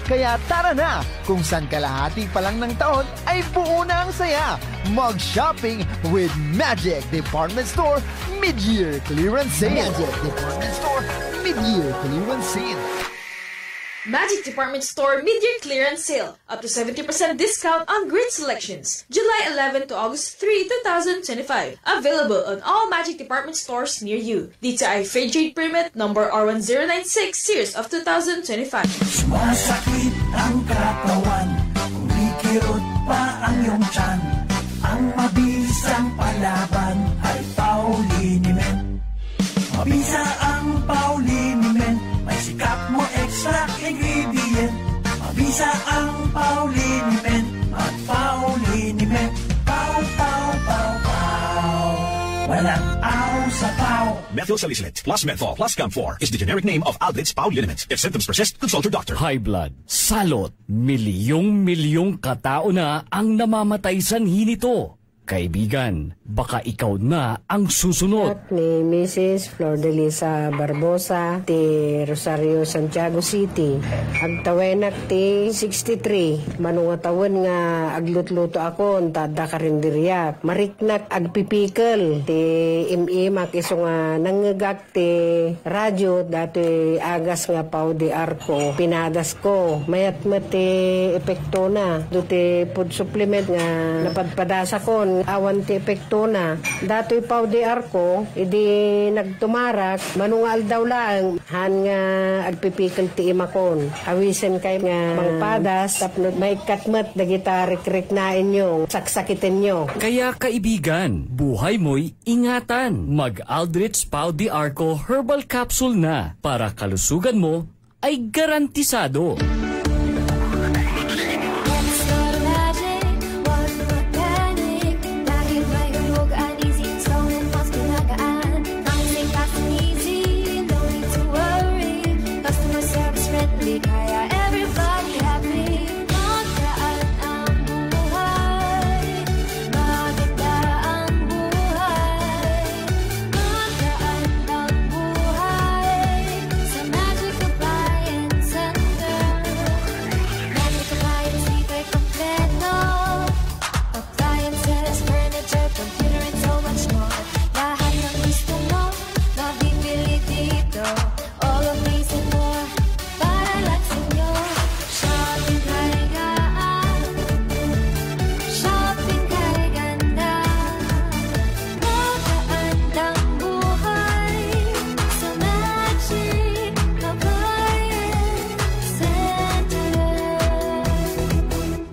Kaya tara na, kung saan kalahati pa lang ng taon ay buo na ang saya. Mag-shopping with Magic Department Store Mid-Year Clearance Sale. Magic Department Store Mid-Year Clearance Sale. Magic Department Store Mid-Year Clearance Sale. Up to 70% discount on great selections. July 11 to August 3, 2025. Available on all Magic Department Stores near you. DTI Fair Trade Permit number R1096 Series of 2025. Sumasakit ang katawan, kumikirot pa ang iyong tiyan. Ang mabisang palaban ay Pauliniment. Mabisa ang Pauliniment, may sikap mo extract ingredient. Mabisa ang Pauliniment, at Pauliniment. Pau, pau, pau, pau. Walang aw sa pau. Methyl salicylate plus menthol plus camphor is the generic name of Aldrich Pauliniment. If symptoms persist, consult your doctor. High blood, salot, milyong katao na ang namamatay sanhi nito. Kaibigan, baka ikaw na ang susunod. Ni Mrs. Flor de Lisa Barbosa, ti Rosario, Santiago City. Agtawenak ti 63. Manungatawan nga aglutluto ako, tada karindiriyak. Mariknak agpipikal. Ti imimak iso nga nangagak ti radyo, dati agas nga pau di arko. Pinadas ko. Mayat ti epekto na. Duti food supplement nga napadpadasa ko. Awan ti epekto na. Dato'y pau di arko, idi nagtumarak, manungal daw lang, han nga agpipikal ti imakon. Awisen kay nga mangpadas, tapnod may katmat, dagita rik-rik na inyong, saksakitin nyo. Kaya kaibigan, buhay mo'y ingatan. Mag-Aldrich Pau di Arco Herbal Capsule na para kalusugan mo ay garantisado.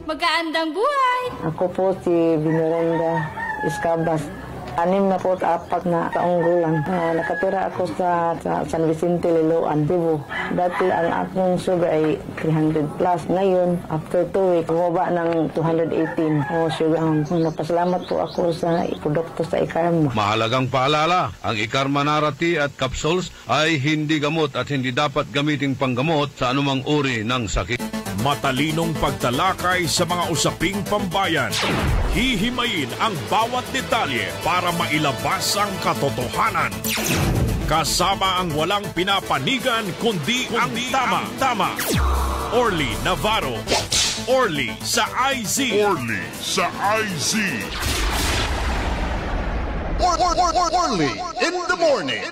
Magandang buhay! Ako po si Vinorenda Escabas. 6 na po at 4 na taong gulang. Nakatira ako sa San Vicente, Liloan, Cebu. Dati ang akong sugar ay 300 plus. Ngayon, after 2 weeks, bumaba ng 218 sugar. Napasalamat po ako sa produkto sa Ikarma. Mahalagang paalala, ang Ikarma Narati at capsules ay hindi gamot at hindi dapat gamiting panggamot sa anumang uri ng sakit. Matalinong pagtalakay sa mga usaping pambayan. Hihimayin ang bawat detalye para mailabas ang katotohanan. Kasama ang walang pinapanigan kundi ang tama. Orly Navarro. Orly sa IZ. Orly sa IZ. Orly in the morning.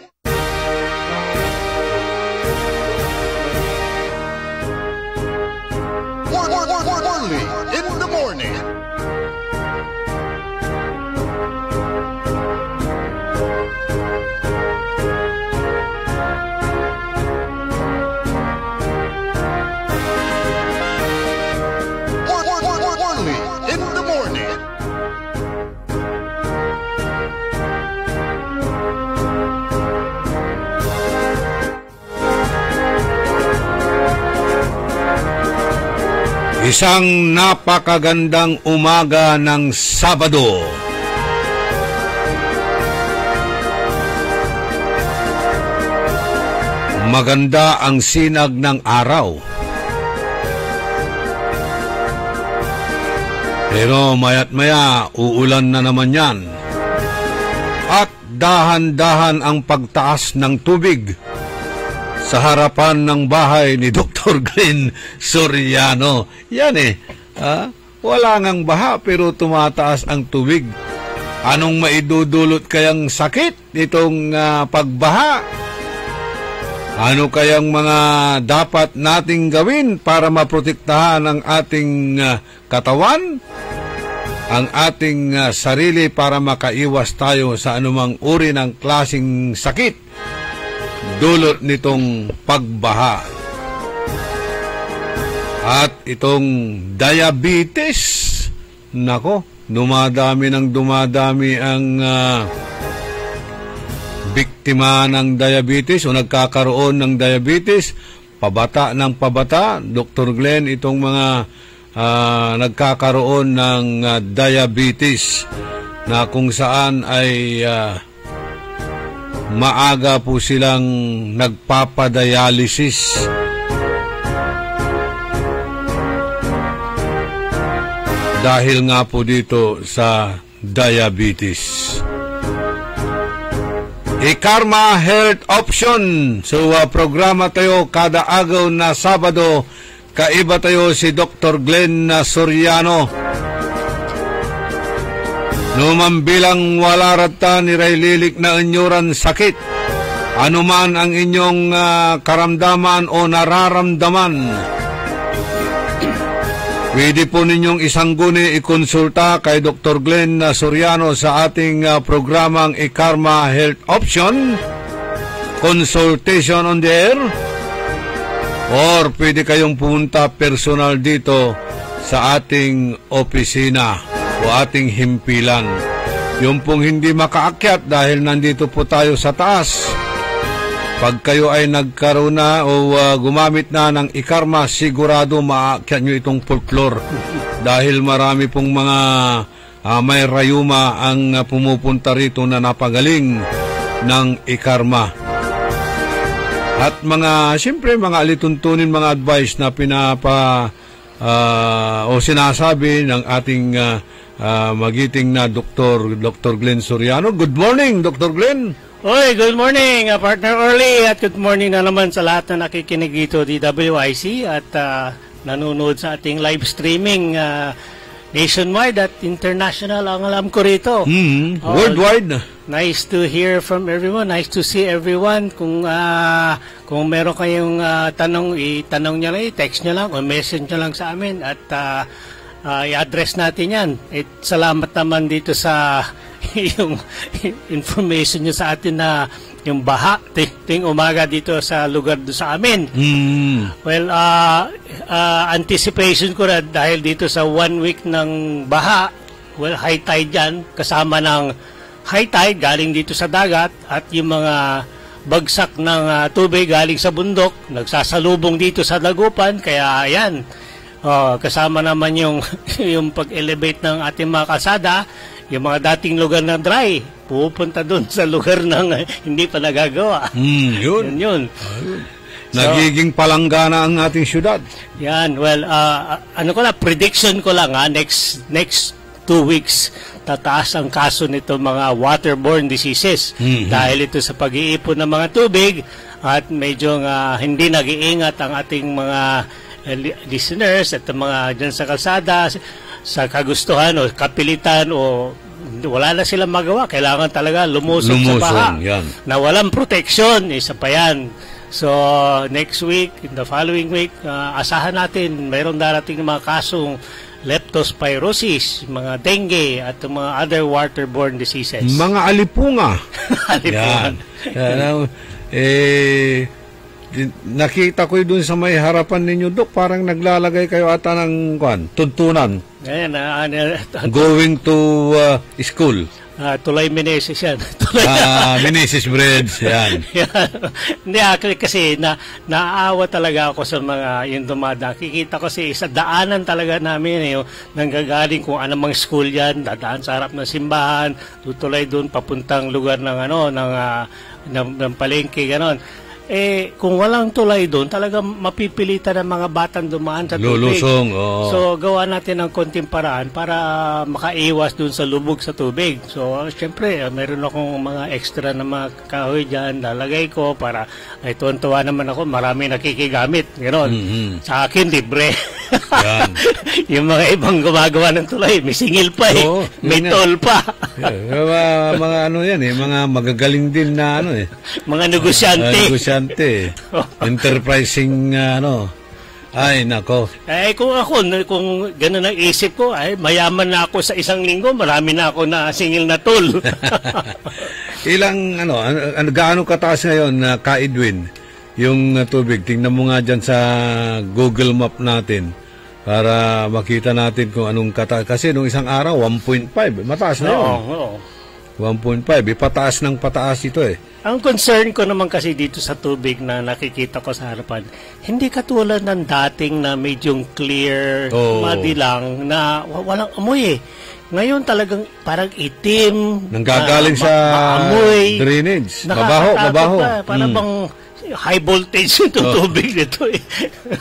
Orly in the morning. Orly in the morning. Isang napakagandang umaga ng Sabado. Maganda ang sinag ng araw. Pero maya't-maya, uulan na naman yan. At dahan-dahan ang pagtaas ng tubig sa harapan ng bahay ni Dr. Glenn Soriano. Yan wala ngang baha pero tumataas ang tubig. Anong maidudulot kayang sakit nitong pagbaha? Ano kayang mga dapat nating gawin para maprotektahan ang ating katawan? Ang ating sarili para makaiwas tayo sa anumang uri ng klaseng sakit dulot nitong pagbaha. At itong diabetes, nako, dumadami ang biktima ng diabetes o nagkakaroon ng diabetes, pabata ng pabata. Dr. Glenn, itong mga nagkakaroon ng diabetes na kung saan ay maaga po silang nagpapadialysis. Dahil nga po dito sa diabetes. Karma Health Option. So, programa tayo kada agaw na Sabado. Kaiba tayo si Dr. Glenn Soriano. Numambilang wala rata ni Raylilik na inyuran sakit. Anuman ang inyong karamdaman o nararamdaman. Pwede po ninyong isangguni ikonsulta kay Dr. Glenn Soriano sa ating programang Karma Health Option, Consultation on the Air, or pwede kayong pumunta personal dito sa ating opisina o ating himpilan. Yung pong hindi makaakyat dahil nandito po tayo sa taas. Pag kayo ay nagkaroon na o gumamit na ng ikarma, sigurado maakyat nyo itong folklore. Dahil marami pong mga may rayuma ang pumupunta rito na napagaling ng ikarma. At siyempre mga alituntunin, mga advice na o sinasabi ng ating magiting na Dr. Glenn Soriano. Good morning, Dr. Glenn. Oy, good morning, partner Orly, at good morning na naman sa lahat na nakikinig dito di WIC at nanonood sa ating live streaming nationwide at international ang alam ko rito. Worldwide. Nice to hear from everyone. Nice to see everyone. Kung meron kayong tanong, itanong nyo lang, i-text nyo lang o message nyo lang sa amin at i-address natin yan. Salamat naman dito sa yung information nyo sa atin na yung baha ting umaga dito sa lugar do sa amin. Well, anticipation ko na dahil dito sa 1 week ng baha, well, high tide yan, kasama ng high tide galing dito sa dagat at yung mga bagsak ng tubig galing sa bundok, nagsasalubong dito sa dagupan, kaya yan, kasama naman yung pag-elevate ng ating mga kalsada. Yung mga dating lugar na dry, pupunta doon sa lugar ng hindi pa nagagawa. Yun. Nagiging palanggana ang ating syudad. Yan, well, prediction ko lang next 2 weeks, tataas ang kaso nito mga waterborne diseases. Dahil ito sa pag-iipon ng mga tubig at medyo hindi nag-iingat ang ating mga listeners at mga dyan sa kalsada, sa kagustuhan o kapilitan o wala na silang magawa, kailangan talaga lumusong sa baha na walang protection, isa pa yan. So next week, in the following week, asahan natin mayroon darating mga kasong leptospirosis, mga dengue at mga other waterborne diseases. Mga alipunga. Yan. Nakita ko doon sa may harapan ninyo, Dok, parang naglalagay kayo ata ng tuntunan. Ayan, going to school. Tulay Meneses yan. Meneses breads, yan. Hindi, actually kasi naaawa talaga ako sa mga yung dumadaan. Kikita ko sa daanan talaga namin yung nanggagaling kung anumang school yan, dadaan sa harap ng simbahan, tutulay doon papuntang lugar ng ng palengke, ganon. kung walang tulay doon, talagang mapipilitan ng mga batang dumaan sa tubig. Lulusong, oo. So, gawa natin ng konting paraan para makaiwas doon sa lubog sa tubig. So, syempre, meron akong mga extra na mga kahoy dyan, lalagay ko para, tuwan-tuwa naman ako, marami nakikigamit. Ganon. Sa akin, libre. Yung mga ibang gumagawa ng tulay, may singil pa may toll pa. Mga ano yan mga magagaling din na mga negosyante. Enterprising ay nako. Kung gano'n ang isip ko, mayaman na ako sa isang linggo, marami na ako na singil na toll. Ilang gaano kataas ngayon na Ka-Edwin yung tubig? Tingnan mo nga dyan sa Google Map natin para makita natin kung anong kataas. Kasi nung isang araw 1.5, mataas na yun. Oo. 1.5, pataas ng pataas ito Ang concern ko naman kasi dito sa tubig na nakikita ko sa harapan, hindi katulad ng dating na medyong clear, madilang, na walang amoy Ngayon talagang parang itim. Nanggagaling sa maamoy, drainage. Mabaho. Para bang high voltage yung tubig nito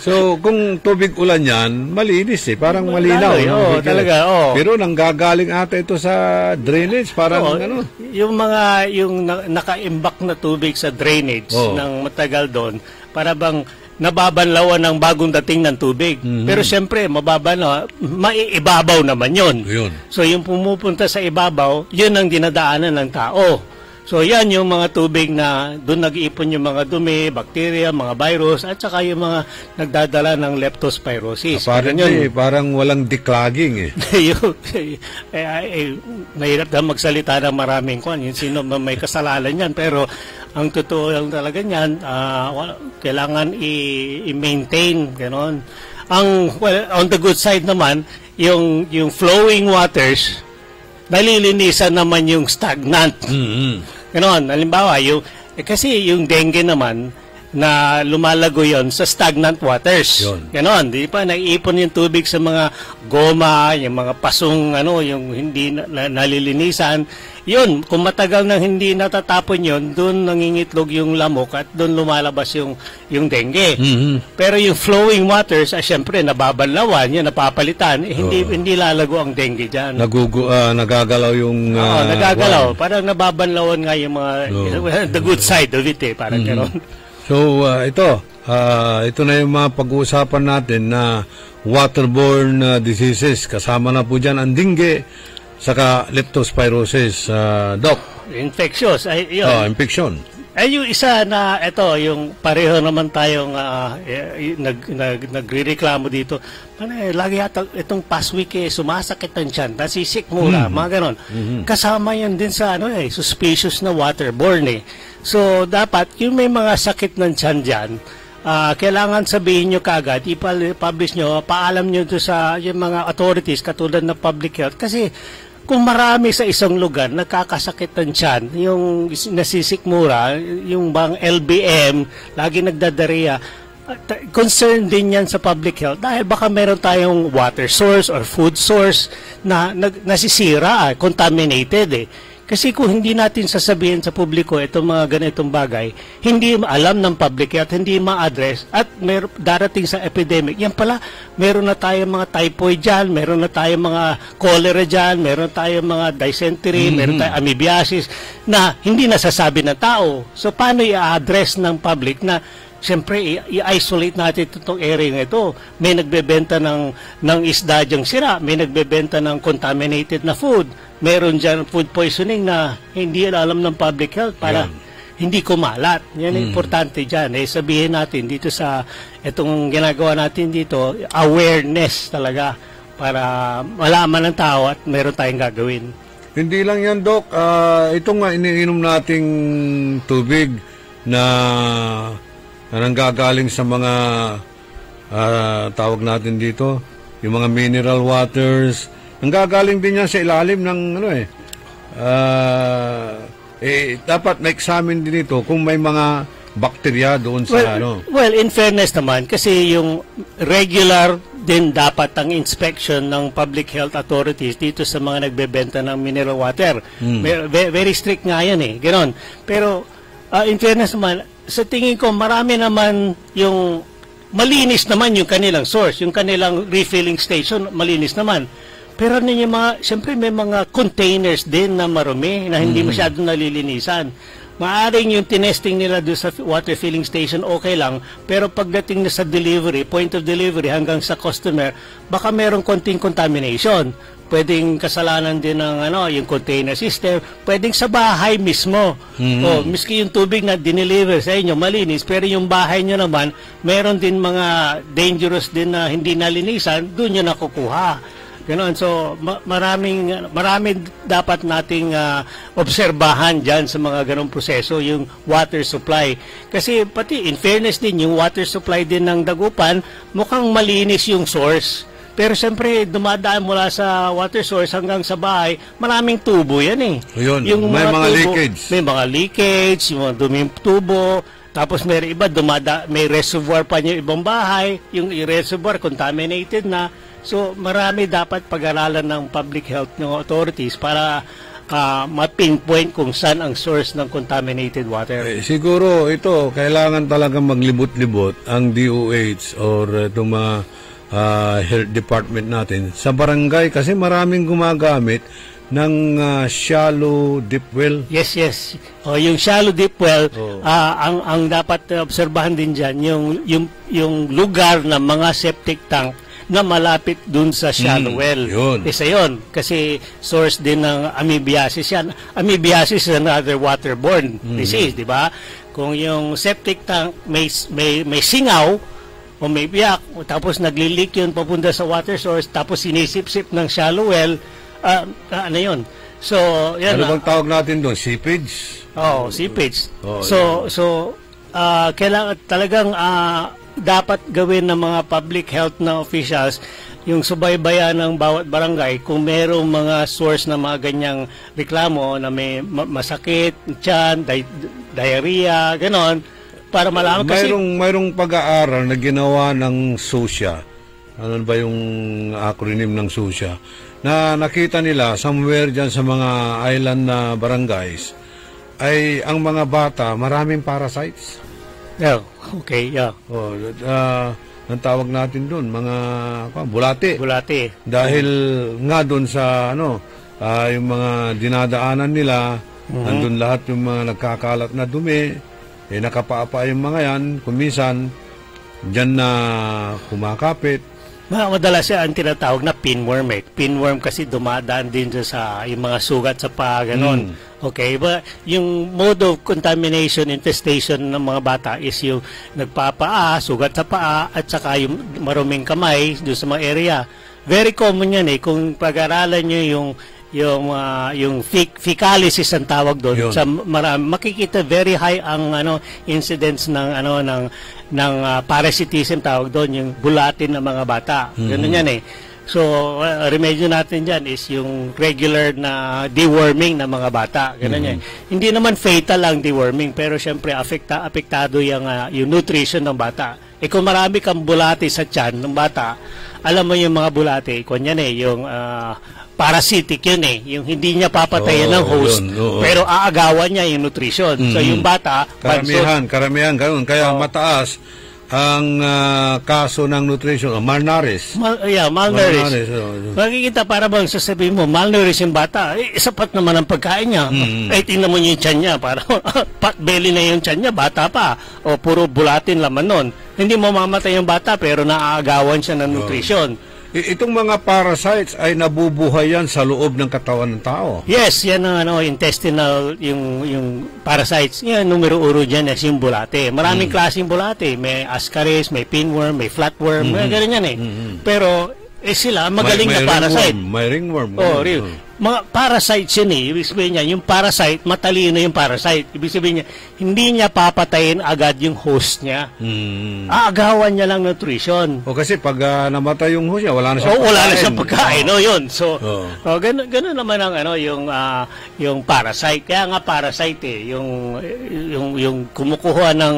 So, kung tubig ulan yan, malinis Parang malinaw. Talaga. Pero nanggagaling ata ito sa drainage. Parang yung naka-imbak na tubig sa drainage ng matagal doon, para bang nababanlawan ng bagong dating ng tubig. Pero siyempre, maiibabaw naman yun. So, yung pumupunta sa ibabaw, yun ang dinadaanan ng tao. So, yan yung mga tubig na doon nag-iipon yung mga dumi, bakterya, mga virus, at saka yung mga nagdadala ng leptospirosis. Parang walang declogging mahirap na magsalita ng maraming yung sino may kasalanan yan. Pero ang totoo lang talaga niyan, kailangan i-maintain, gano'n. On the good side naman, yung flowing waters, nalilinisan naman yung stagnant. Ganon, halimbawa, kasi yung dengue naman, na lumalago yon sa stagnant waters. Ganon, di pa naiipon yung tubig sa mga goma, yung mga pasong, yung hindi nalilinisan. Yun, kung matagal nang hindi natatapon yun, doon nangingitlog yung lamok at doon lumalabas yung dengue. Pero yung flowing waters, syempre, nababanlawan, yun, napapalitan, hindi lalago ang dengue dyan. Nagagalaw yung... nagagalaw. Parang nababanlawan nga yung mga... the good side of it, parang gano'n. So, ito na yung mga pag-uusapan natin na waterborne diseases. Kasama na po dyan ang dengue, saka leptospirosis, Doc. Infectious. Infection. Yung isa na, yung pareho naman tayong nagre-reklamo dito. Lagi yata itong past week sumasakit ang tiyan, nasisik mula, mga ganon. Kasama yan din sa suspicious na waterborne So, dapat, yung may mga sakit ng tiyan dyan, kailangan sabihin nyo kagad, i-publish nyo, paalam nyo to sa yung mga authorities katulad ng public health. Kasi, kung marami sa isang lugar nagkakasakit ng tiyan, yung nasisikmura, yung bang LBM, lagi nagdadaria, concern din yan sa public health dahil baka meron tayong water source or food source na nasisira, contaminated Kasi kung hindi natin sasabihin sa publiko itong mga ganitong bagay, hindi alam ng public health, hindi ma-address, at darating sa epidemic. Yan pala, meron na tayong mga typhoid dyan, meron na tayong mga cholera dyan, meron tayong mga dysentery, meron tayong amoebiasis na hindi nasasabi ng tao. So, paano i-address ng public na siyempre, i-isolate natin itong area na ito. May nagbebenta ng isda dyang sira, may nagbebenta ng contaminated na food, meron dyan food poisoning na hindi alam ng public health para hindi kumalat. Yan ang importante dyan. Sabihin natin dito sa itong ginagawa natin dito, awareness talaga para malaman ng tao at meron tayong gagawin. Hindi lang yan, Doc. Ito nga iniinom nating tubig na nanggagaling sa mga tawag natin dito, yung mga mineral waters, nanggagaling din yan sa ilalim ng dapat na-examine din ito kung may mga bakterya doon sa Well, in fairness naman, kasi yung regular din dapat ang inspection ng public health authorities dito sa mga nagbebenta ng mineral water. Very strict nga yan ganon. Pero in fairness naman, sa tingin ko, marami naman yung malinis naman yung kanilang source, yung kanilang refilling station, malinis naman. Pero siyempre may mga containers din na marumi na hindi masyadong nalilinisan. Maaring yung tinesting nila doon sa water filling station okay lang, pero pagdating na sa delivery, point of delivery hanggang sa customer, baka merong konting contamination. Pwedeng kasalanan din ng yung container system, pwedeng sa bahay mismo. O miski yung tubig na dineliver sa inyo malinis, pero yung bahay nyo naman, meron din mga dangerous din na hindi nalinisan, doon nyo nakukuha. Ganon. So, marami dapat nating obserbahan dyan sa mga ganong proseso, yung water supply. Kasi pati, in fairness din, yung water supply din ng Dagupan, mukhang malinis yung source. Pero siyempre, dumadaan mula sa water source hanggang sa bahay, maraming tubo yan eh. Yun, yung may mga tubo, leakage. May mga leakage, yung mga duming tubo. Tapos may iba, may reservoir pa yung ibang bahay. Yung reservoir, contaminated na. So, marami dapat pag-aralan ng public health ng authorities para ma-pinpoint kung saan ang source ng contaminated water. Siguro ito, kailangan talaga maglibot-libot ang DOH or itong mga health department natin sa barangay kasi maraming gumagamit ng shallow deep well. Yes. Yung shallow deep well, ang dapat obserbahan din dyan, yung lugar ng mga septic tank na malapit dun sa shallow well. Isa yun. Kasi source din ng amoebiasis yan. Amoebiasis is another waterborne disease, di ba? Kung yung septic tank may singaw o may biyak, tapos nagli-leak yun papunta sa water source, tapos sinisip-sip ng shallow well, ano yun? So, yan. Ano bang tawag natin doon? Seepage? Seepage. Kailangan talagang dapat gawin ng mga public health na officials yung subaybayan ng bawat barangay kung merong mga source na mga ganyang reklamo na may masakit, tiyan, diarrhea, ganon, para malaman kasi... Mayroong pag-aaral na ginawa ng SOSIA. Ano ba yung acronym ng SOSIA? Na nakita nila somewhere dyan sa mga island na barangays ay ang mga bata maraming parasites. Yeah, okay, yeah. Ang tawag natin doon, mga bulate. Bulate. Dahil nga doon sa yung mga dinadaanan nila, nandun lahat yung mga nagkakalat na dumi, nakapaapa yung mga yan, kumisan, dyan na kumakapit. Madalas yan ang tinatawag na pinworm Pinworm kasi dumadaan din sa yung mga sugat sa paa, ganon. Okay, but yung mode of contamination, infestation ng mga bata is yung nagpapaa, sugat sa paa, at saka yung maruming kamay doon sa mga area. Very common yan kung pag-aralan nyo yung fecalysis ang tawag doon. Sa makikita very high ang incidence ng parasitism tawag doon, yung bulatin ng mga bata. Ganun yan So, remedyo natin dyan is yung regular na deworming ng mga bata. Ganun yan. Hindi naman fatal ang deworming, pero syempre apektado yung nutrition ng bata. Kung marami kang bulate sa tiyan ng bata, alam mo yung mga bulate, yung parasitic yun yung hindi niya papatayan ng host, pero aagawan niya yung nutrition. So, yung bata... Karamihan, ganun. Kaya mataas ang kaso ng nutrition, malnourished. Malnourished. Makikita para bang sasabihin mo, malnourished yung bata, sapat naman ang pagkain niya. Tingnan mo yung tiyan niya, para pot belly na yung tiyan niya, bata pa. O puro bulatin laman nun. Hindi mo mamatay yung bata, pero naaagawan siya ng nutrition. Itong mga parasites ay nabubuhay yan sa loob ng katawan ng tao. Yes, yan ang intestinal, yung parasites. Yan, numero 1 dyan is yung bulate. Maraming klaseng bulate. May ascaris, may pinworm, may flatworm, mga ganun yan Pero sila, magaling na parasite. May ringworm. Mga parasites yun Ibig sabihin niya, yung parasite, matalino yung parasite. Ibig sabihin niya, hindi niya papatayin agad yung host niya. Aagawan niya lang nutrition. Kasi pag namatay yung host niya, wala na siyang pagkain. Wala na siyang pagkain. Yun. So, ganun naman ang yung parasite. Kaya nga parasite yung kumukuha ng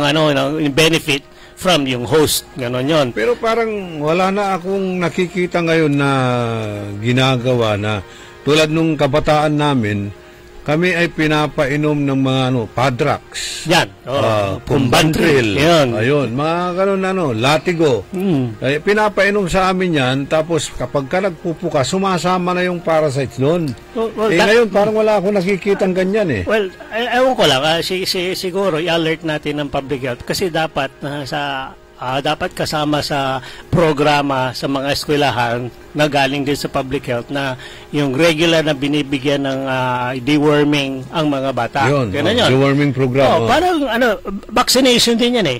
benefit from yung host, gano'n yun. Pero parang wala na akong nakikita ngayon na ginagawa na tulad nung kabataan namin, kami ay pinapainom ng mga Padrax. Yan. Kumbantril. Yan. Ayun, mga ganun Latigo. Ay, pinapainom sa amin yan, tapos kapag ka nagpupuka, sumasama na yung parasites doon. Ngayon, parang wala akong nakikitang ganyan eh. Well, ewan ko lang, siguro i-alert natin ng public health kasi dapat dapat kasama sa programa sa mga eskwelahan na galing din sa public health na yung regular na binibigyan ng deworming ang mga bata. Yun, deworming program. Parang vaccination din yan eh.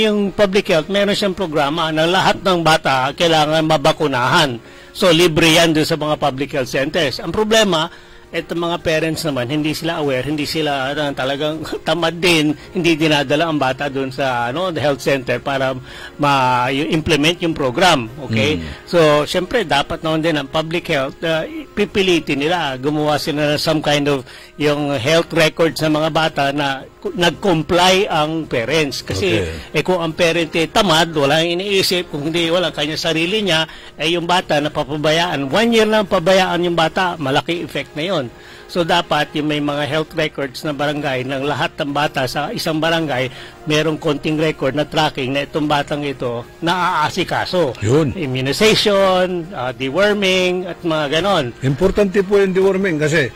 Yung public health, meron siyang programa na lahat ng bata kailangan mabakunahan. So, libre yan doon sa mga public health centers. Ang problema, itong mga parents naman, hindi sila aware, hindi sila talagang tamad din, hindi dinadala ang bata doon sa the health center para ma-implement yung program. Okay? So, syempre, dapat naman din ang public health, pipilitin nila, gumawa sila ng some kind of yung health records ng mga bata na nag-comply ang parents. Kasi, kung ang parent tamad, walang iniisip, kung hindi, walang kanya sarili niya, yung bata na papabayaan. 1 year lang pabayaan yung bata, malaki effect na yun. So dapat yung may mga health records na barangay ng lahat ng bata sa isang barangay, merong konting record na tracking na itong batang ito naaasikaso. Yun. Immunization, deworming at mga ganon. Importante po yung deworming kasi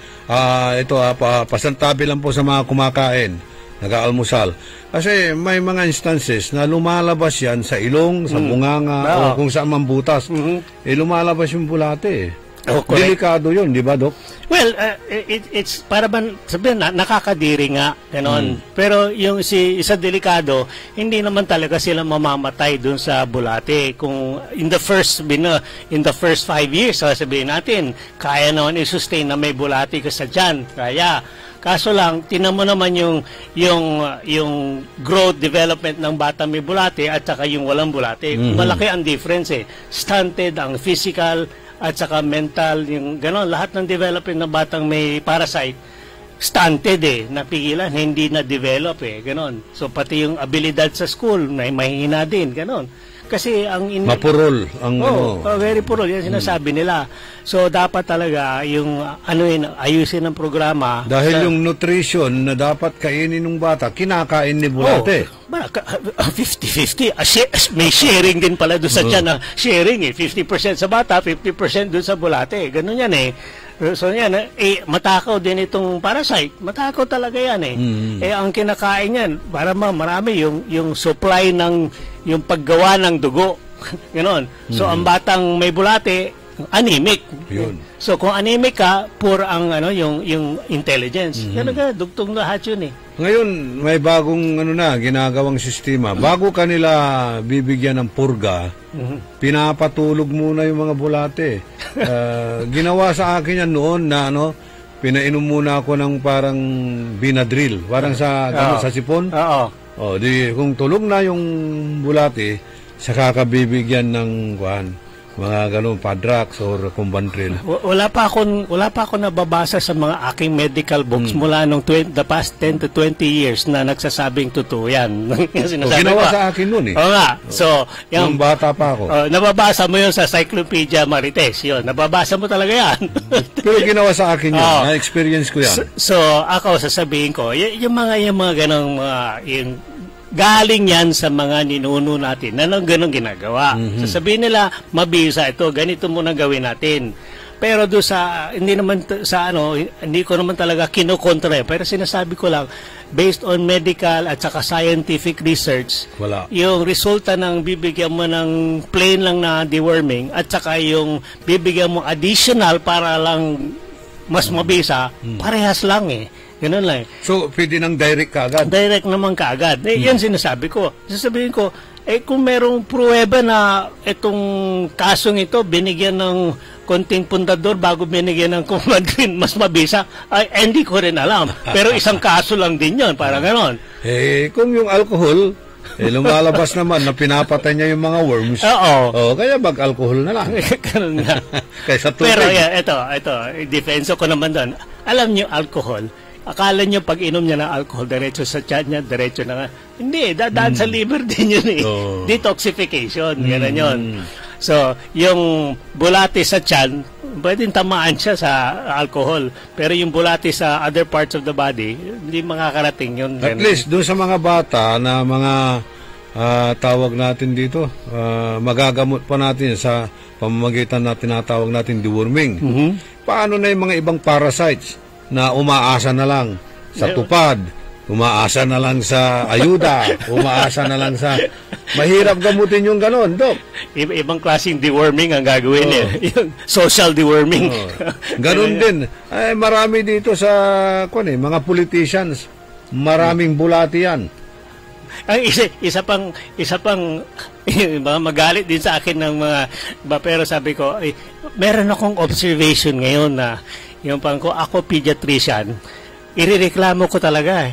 pasantabi lang po sa mga kumakain, nag-aalmusal. Kasi may mga instances na lumalabas yan sa ilong, sa bunganga, o kung saan man butas. Lumalabas yung bulate delikado yun, di ba, Dok? Well, it's para ban sabihin nakakadiri nga, ganon. Pero yung isa delikado, hindi naman talaga sila mamamatay dun sa bulate. Kung in the first 5 years, sabihin natin, kaya naman i-sustain na may bulate ka sa tiyan. Kaya. Kaso lang, tinan mo naman yung growth development ng bata may bulate at saka yung walang bulate. Malaki ang difference eh. Stunted ang physical at saka mental, yung gano'n, lahat ng development ng batang may parasite, stunted napigilan, hindi na-develop gano'n. So, pati yung abilidad sa school, mahihina din, gano'n. Kasi ang mapurol ang very purol yan sinasabi nila. So dapat talaga yung ayusin ng programa dahil yung nutrition na dapat kainin ng bata kinakain ni bulate. 50-50 may sharing din pala doon sa tiyan na sharing 50% sa bata, 50% doon sa bulate. Ganun yan So yan, matakaw din itong parasite. Matakaw talaga yan ang kinakain yan, para marami yung supply ng yung paggawa ng dugo. Ganon. So ang batang may bulate, anemic. Yun. So kung anemic ka, poor ang yung intelligence. Ganun ka, dugtong lahat yun Ngayon, may bagong ginagawang sistema. Bago kanila bibigyan ng purga, pinapatulog muna yung mga bulate. Ginawa sa akin yan noon na pinainom muna ako ng parang Benadryl, parang sa sipon. Kung tulog na yung bulate, saka kabibigyan ng mga ganun, Padrax or Kumbantril. Wala pa ako nababasa sa mga aking medical books mula nung the past 10 to 20 years na nagsasabing totoo yan. Ginawa sa akin nun Oo nga. So, yung bata pa ako. Nababasa mo yun sa Cyclopedia Marites. Yun, nababasa mo talaga yan. Pero ginawa sa akin yun. Na-experience ko yan. So, ako sasabihin ko, yung mga ganong galing yan sa mga ninuno natin na ganun ginagawa. Sasabihin nila, mabisa ito, ganito muna gawin natin. Pero do sa hindi ko naman talaga kinukontra pero sinasabi ko lang based on medical at saka scientific research, yung resulta ng bibigyan mo ng plain lang na deworming at saka yung bibigyan mo additional para lang mas mabisa, parehas lang Ganun lang. So, pwede nang direct kaagad? Direct naman kaagad. Yan sinasabi ko. Sasabihin ko, kung merong pruweba na itong kasong ito, binigyan ng konting pundador bago binigyan ng Kumbantril, mas mabisa, hindi ko rin alam. Pero isang kaso lang din yun, parang ganon. Kung yung alcohol, lumalabas naman na pinapatay niya yung mga worms. Kaya mag-alcohol na lang. Ganun nga. Kaysa tubig. Pero ito, defense ko naman doon. Alam niyo, alcohol, akala nyo pag inom niya ng alcohol, diretso sa tiyan niya, diretso na nga. Hindi, dadaan sa liver din yun Detoxification, gano'n yun. So, yung bulate sa tiyan, pwedeng tamaan siya sa alcohol. Pero yung bulate sa other parts of the body, hindi makakarating yun. At least, doon sa mga bata na mga tawag natin dito, magagamot pa natin sa pamamagitan na tinatawag natin deworming. Paano na yung mga ibang parasites na umaasa na lang sa tupad, umaasa na lang sa ayuda, umaasa na lang sa... Mahirap gamutin yung ganon, Dok. Ibang klaseng deworming ang gagawin yung social deworming. Ganon din. Ay, marami dito sa mga politicians, maraming bulati yan. Ang isa pang magalit din sa akin ng mga pero sabi ko, meron akong observation ngayon na yung ako pediatrician, irereklamo ko talaga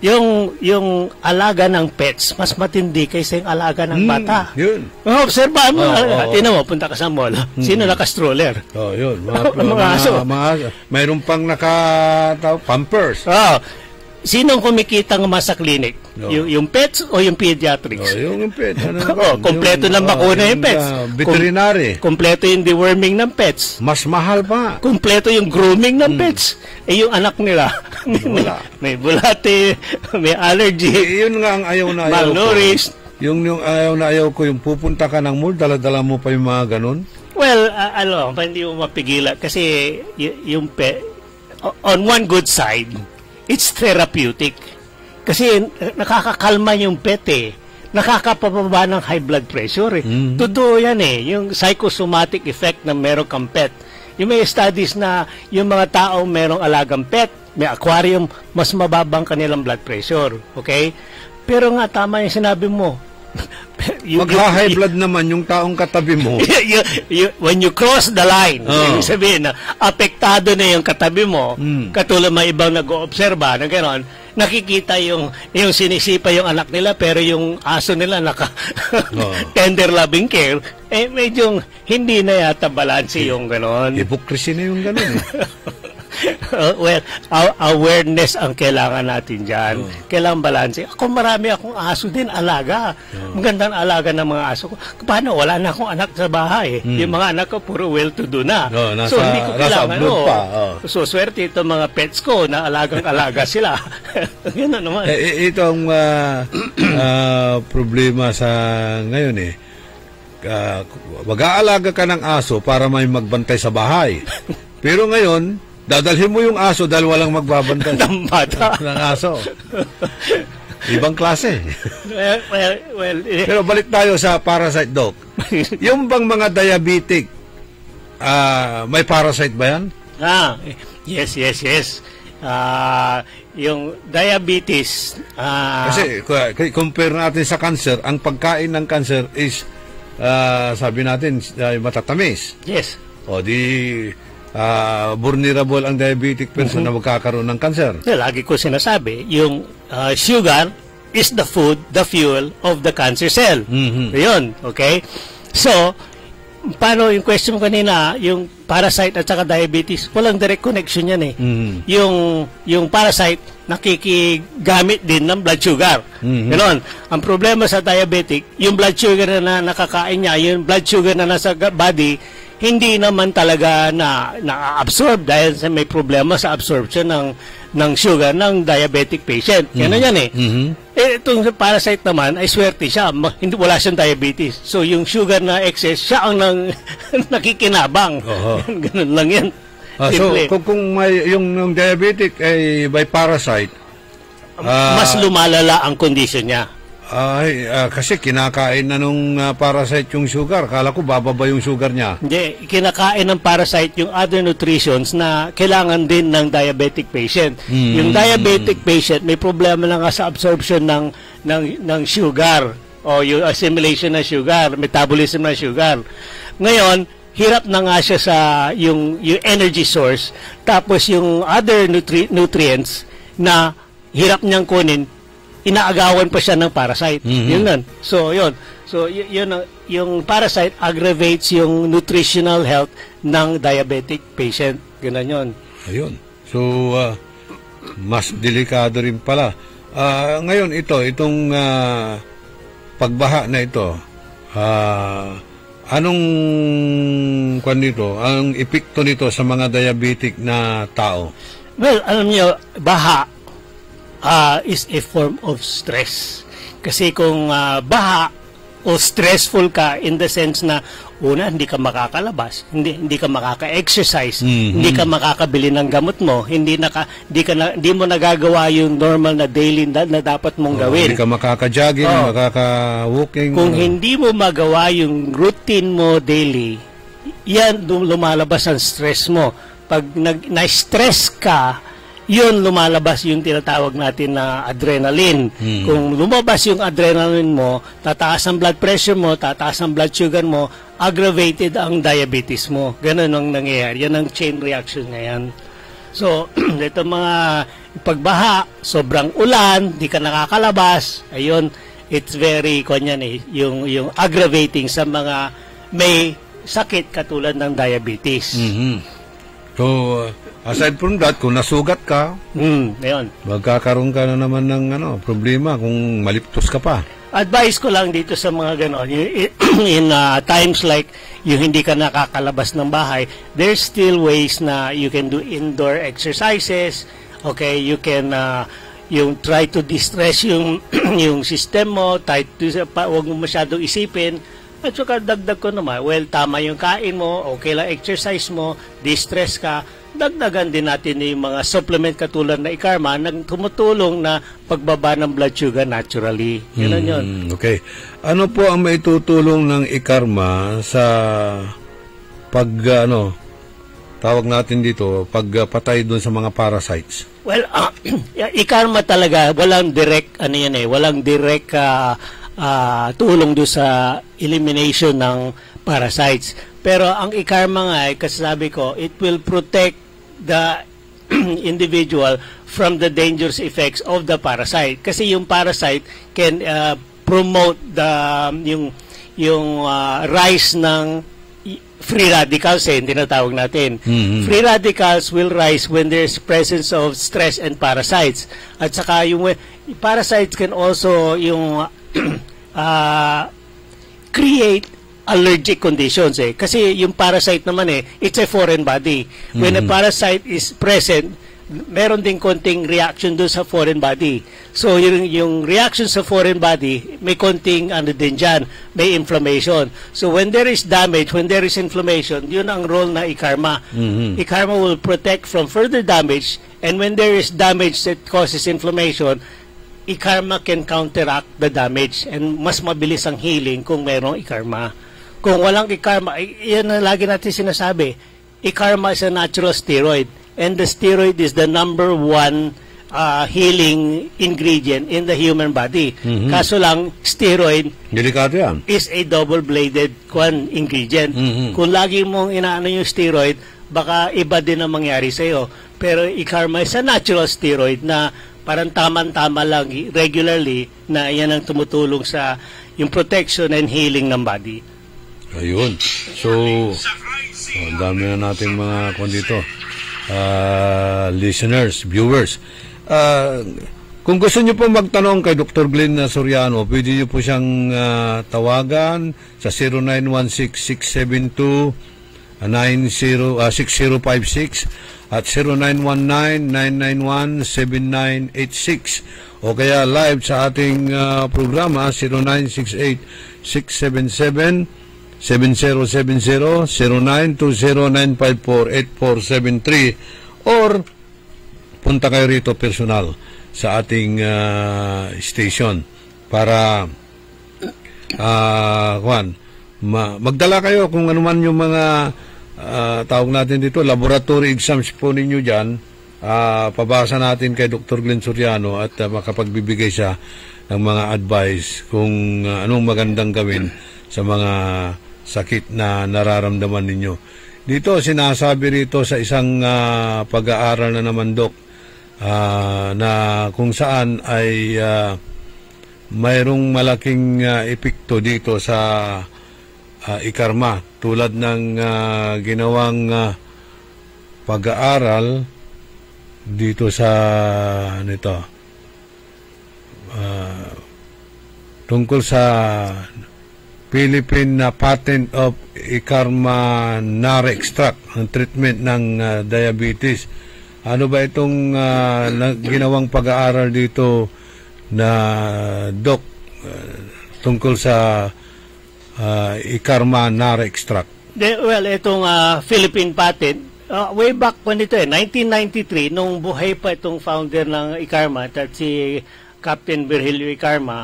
yung alaga ng pets mas matindi kaysa yung alaga ng bata. Yun. Obserbahan mo. Tingnan mo, punta ka sa mall. Sino naka-stroller? Yun. Mga aso. Mayroon pang naka-pampers. Sinong kumikita ng sa clinic? Yung pets o yung pediatrics? Yung pets. Kompleto ng bakuna yung pets. Veterinary. Kompleto yung deworming ng pets. Mas mahal pa. Kompleto yung grooming ng pets. Yung anak nila, may bulate, may allergy. Yun nga ang ayaw na ayaw malnourished. ko. Yung ayaw na ayaw ko, yung pupunta ka ng mall, dala-dala mo pa yung mga ganun? Well, hindi mo mapigilan. Kasi yung pet, on one good side, it's therapeutic. Kasi nakakakalma yung pet Nakakapababa ng high blood pressure Totoo yan yung psychosomatic effect na meron kang pet. Yung may studies na yung mga taong merong alagang pet, may aquarium, mas mababang kanilang blood pressure. Okay? Pero nga, tama yung sinabi mo. Magha-high blood naman yung taong katabi mo. When you cross the line, ibig sabihin na apektado na yung katabi mo, katulad may ibang nag-oobserba na gano'n, nakikita yung sinisipa yung anak nila pero yung aso nila tender loving care, medyo hindi na yata balanse yung gano'n. Hypocrisy na yung gano'n Well, awareness ang kailangan natin dyan. Kailangan balanse. Ako marami akong aso din, alaga. Magandang alaga ng mga aso ko. Paano? Wala na akong anak sa bahay. Yung mga anak ko puro well-to-do na. So, hindi ko kailangan. So, swerte itong mga pets ko na alagang-alaga sila. Gano'n naman. Itong problema sa ngayon mag-aalaga ka ng aso para may magbantay sa bahay. Pero ngayon, dadalhin mo yung aso dahil walang magbabantay ng bata ng aso. Ibang klase. Pero balik tayo sa parasite, Doc. Yung bang mga diabetic, may parasite ba yan? Yes. Yung diabetes, kasi compare natin sa cancer, ang pagkain ng cancer is sabi natin matatamis. Yes. O vulnerable ang diabetic person na magkakaroon ng cancer. Lagi ko sinasabi, yung sugar is the fuel of the cancer cell. Yun, okay? So, paano yung question mo kanina, yung parasite at saka diabetes, walang direct connection yan Yung parasite, nakikigamit din ng blood sugar. Ganon. Ang problema sa diabetic, yung blood sugar na nakakain niya, yung blood sugar na nasa body, hindi naman talaga na-absorb dahil may problema sa absorption ng sugar ng diabetic patient. Yan yan itong parasite naman, ay swerte siya. Wala siyang diabetes. So, yung sugar na excess, siya ang nakikinabang. Ganun lang yan. So, kung may, yung diabetic ay by parasite, mas lumalala ang kondisyon niya. Kasi kinakain na nung parasite yung sugar. Kala ko bababa yung sugar niya. Hindi, kinakain ng parasite yung other nutritions na kailangan din ng diabetic patient. Yung diabetic patient may problema na nga sa absorption ng sugar o yung assimilation ng sugar, metabolism ng sugar. Ngayon, hirap na nga siya sa yung energy source, tapos yung other nutrients na hirap niyang kunin, inaagawan pa siya ng parasite. Yun nun. So, yun. So, yung parasite aggravates yung nutritional health ng diabetic patient. Ganun yun. Ayun. So, mas delikado rin pala. Ngayon, itong pagbaha na ito, Anong ang epekto nito sa mga diabetic na tao? Well, alam niyo, baha is a form of stress. Kasi kung baha o stressful ka in the sense na una, hindi ka makakalabas, hindi ka makaka-exercise, hindi ka makakabili ng gamot mo, hindi mo nagagawa yung normal na daily na dapat mong gawin. Hindi ka makaka-jogging, makaka-walking. Kung hindi mo magawa yung routine mo daily, yan lumalabas ang stress mo. Pag na-stress ka, yun lumalabas yung tinatawag natin na adrenaline. Kung lumabas yung adrenaline mo, tataas ang blood pressure mo, tataas ang blood sugar mo, aggravated ang diabetes mo. Ganun ang nangyayari. Yan ang chain reaction na yan. So, ito mga pagbaha, sobrang ulan, di ka nakakalabas, ayun, it's very, yung aggravating sa mga may sakit katulad ng diabetes. So, aside from that, kung nasugat ka, magkakaroon ka na naman ng problema kung maliptos ka pa. Advice ko lang dito sa mga ganon, in times like yung hindi ka nakakalabas ng bahay, there's still ways na you can do indoor exercises. Okay, you can yung try to distress yung yung system mo, huwag mo masyadong isipin. At saka dagdag ko naman, well, tama yung kain mo, okay lang exercise mo, distress ka, dagdagan din natin yung mga supplement katulad na ikarma na tumutulong na pagbaba ng blood sugar naturally. Yan yun. Okay. Ano po ang maitutulong ng ikarma sa tawag natin dito, pagpatay doon sa mga parasites? Well, ikarma talaga, walang direct, walang direct tulong doon sa elimination ng parasites. Pero ang ikarma nga, kasi sabi ko, it will protect the individual from the dangerous effects of the parasite. Kasi yung parasite can promote yung rise ng free radicals, tinatawag natin. Free radicals will rise when there's presence of stress and parasites. At saka yung parasites can also create allergic conditions kasi yung parasite naman it's a foreign body. When a parasite is present, meron din konting reaction doon sa foreign body. So yung reaction sa foreign body, may konting din dyan, may inflammation. So when there is damage, when there is inflammation, yun ang role na ikarma. Ikarma will protect from further damage, and when there is damage that causes inflammation, ikarma can counteract the damage, and mas mabilis ang healing kung merong ikarma. Kung walang ikarma, yan na lagi natin sinasabi, ikarma is a natural steroid, and the steroid is the number one healing ingredient in the human body. Kaso lang, steroid delikado yan. Is a double-bladed ingredient. Kung lagi mong inaano yung steroid, baka iba din ang mangyari sa'yo. Pero ikarma is a natural steroid na parang taman-tama lang regularly na yan ang tumutulong sa yung protection and healing ng body. Ayun. So, ang dami na nating mga listeners, viewers. Kung gusto nyo po magtanong kay Dr. Glenn Soriano, pwede nyo po siyang tawagan sa 0916-672-6056 at 0919-991-7986 o kaya live sa ating programa 0968-677-7070, 0920-954-8473 or punta kayo rito personal sa ating station para magdala kayo kung ano man yung mga tawag natin dito, laboratory exams po ninyo dyan. Pabasa natin kay Dr. Glenn Soriano at makapagbibigay siya ng mga advice kung anong magandang gawin sa mga sakit na nararamdaman ninyo. Dito, sinasabi rito sa isang pag-aaral na naman, Dok, na kung saan ay mayroong malaking epekto dito sa ikarma, tulad ng ginawang pag-aaral dito sa tungkol sa Philippine Patent of Ikarma Nare Extract, ang treatment ng diabetes. Ano ba itong ginawang pag-aaral dito na Doc tungkol sa Ikarma Nare Extract? Well, itong Philippine patent, way back when ito 1993, nung buhay pa itong founder ng Ikarma, at si Captain Virgilio Ikarma,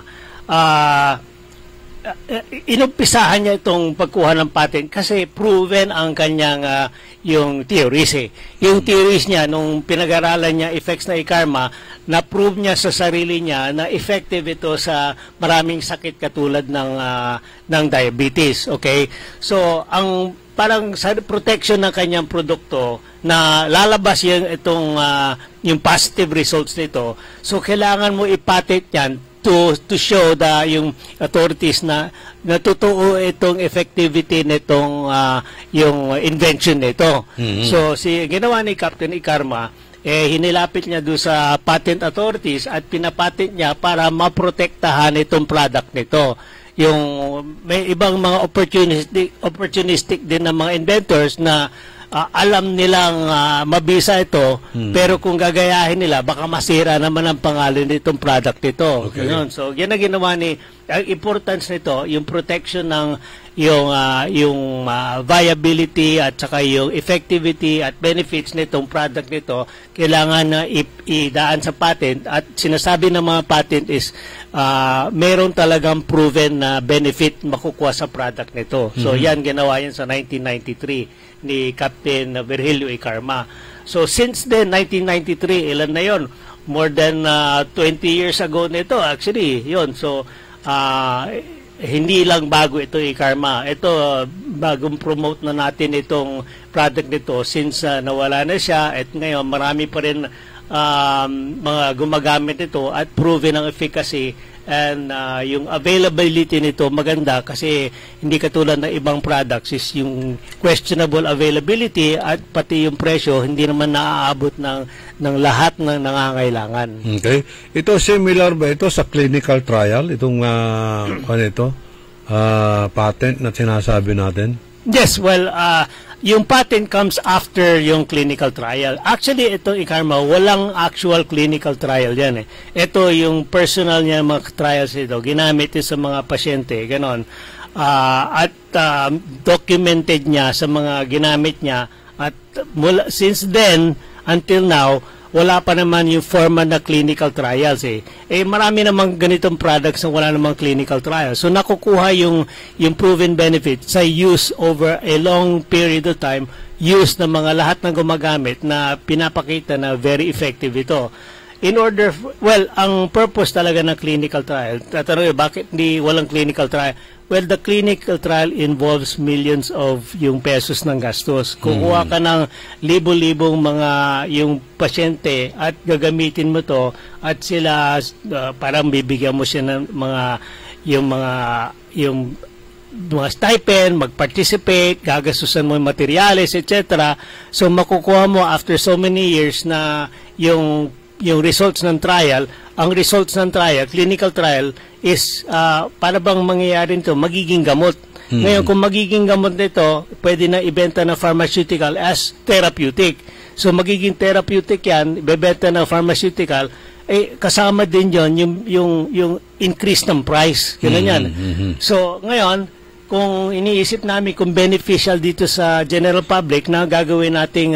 inumpisahan niya itong pagkuha ng patent kasi proven ang kanyang yung theories Yung theories niya, nung pinag-aralan niya effects na Ikarma, na-prove niya sa sarili niya na effective ito sa maraming sakit katulad ng diabetes. Okay? So, ang parang sa protection ng kanyang produkto na lalabas yung positive results nito. So, kailangan mo ipatent yan to show yung authorities na totoo itong effectivity nitong yung invention nito. So ginawa ni Captain Ikarma, hinilapit niya doon sa patent authorities at pinapatent niya para maprotektahan itong product nito. Yung may ibang mga opportunistic din ng mga inventors na alam nilang mabisa ito, pero kung gagayahin nila, baka masira naman ang pangalan nitong product nito. Okay. So, yan ang ginawa ang importance nito, yung protection ng yung viability at saka yung effectivity at benefits nitong product nito, kailangan na idaan sa patent, at sinasabi ng mga patent is meron talagang proven na benefit makukuha sa product nito. So, yan ginawa yan sa 1993 ni Captain Virgilio Ikarma. So since then, 1993, ilan na yon? More than 20 years ago nito actually, yon. So hindi lang bago ito Ikarma. Ito bagong promote na natin itong product nito since nawala na siya, at ngayon marami pa rin mga gumagamit ito at proven ang efficacy, and yung availability nito maganda kasi hindi katulad ng ibang products is yung questionable availability, at pati yung presyo hindi naman naaabot ng lahat ng nangangailangan. Okay. Ito similar ba ito sa clinical trial, itong patent na sinasabi natin? Yes, well, yung patent comes after yung clinical trial. Actually, ito Ikarma, walang actual clinical trial yan Ito yung personal niya mga trials ito. Ginamit sa mga pasyente, ganon. At documented niya sa mga ginamit niya. At since then, until now, wala pa naman yung formal na clinical trials marami namang ganitong products na wala namang clinical trials. So nakukuha yung proven benefit sa use over a long period of time, use ng mga lahat ng gumagamit na pinapakita na very effective ito. Ang purpose talaga ng clinical trial, tatanungin, bakit walang clinical trial? Well, the clinical trial involves millions of yung pesos ng gastos. Kukuha ka ng libo-libong mga yung pasyente at gagamitin mo to, at sila parang bibigyan mo siya ng mga stipend, mag-participate, gagastusan mo yung materials, etc. So makukuha mo after so many years na yung results ng trial. Ang results ng trial, clinical trial, is para bang mangyayari nito, magiging gamot. Ngayon, kung magiging gamot nito, pwede na ibenta na pharmaceutical as therapeutic. So, magiging therapeutic yan, ibebenta na pharmaceutical, kasama din yon yung increase ng price. Yan. So, ngayon, kung iniisip namin kung beneficial dito sa general public na gagawin nating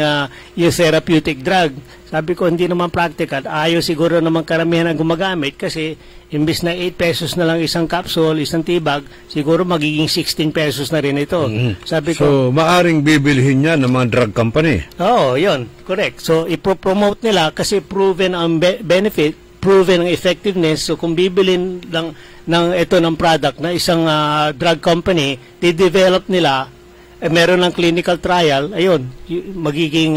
yung therapeutic drug, sabi ko hindi naman practical. Ayaw siguro naman karamihan ang gumagamit kasi imbis na 8 pesos na lang isang capsule, isang tibag, siguro magiging 16 pesos na rin ito. Sabi ko, so, maaring bibilhin niya ng mga drug company? Oo, yun. Correct. So, ipopromote nila kasi proven ang benefit, proven ang effectiveness. So, kung bibilin lang ng product na isang drug company, di-develop nila, meron ng clinical trial, ayun, magiging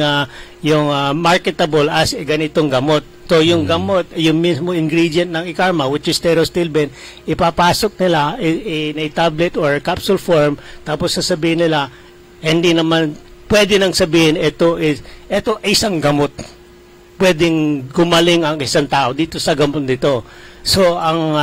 yung marketable as ganitong gamot. So, yung gamot, yung mismo ingredient ng Ikarma, which is pterostilbene, ipapasok nila in a tablet or capsule form, tapos sasabihin nila, hindi naman, pwede nang sabihin, ito isang gamot. pwedeng gumaling ang isang tao dito sa gamot dito. So, ang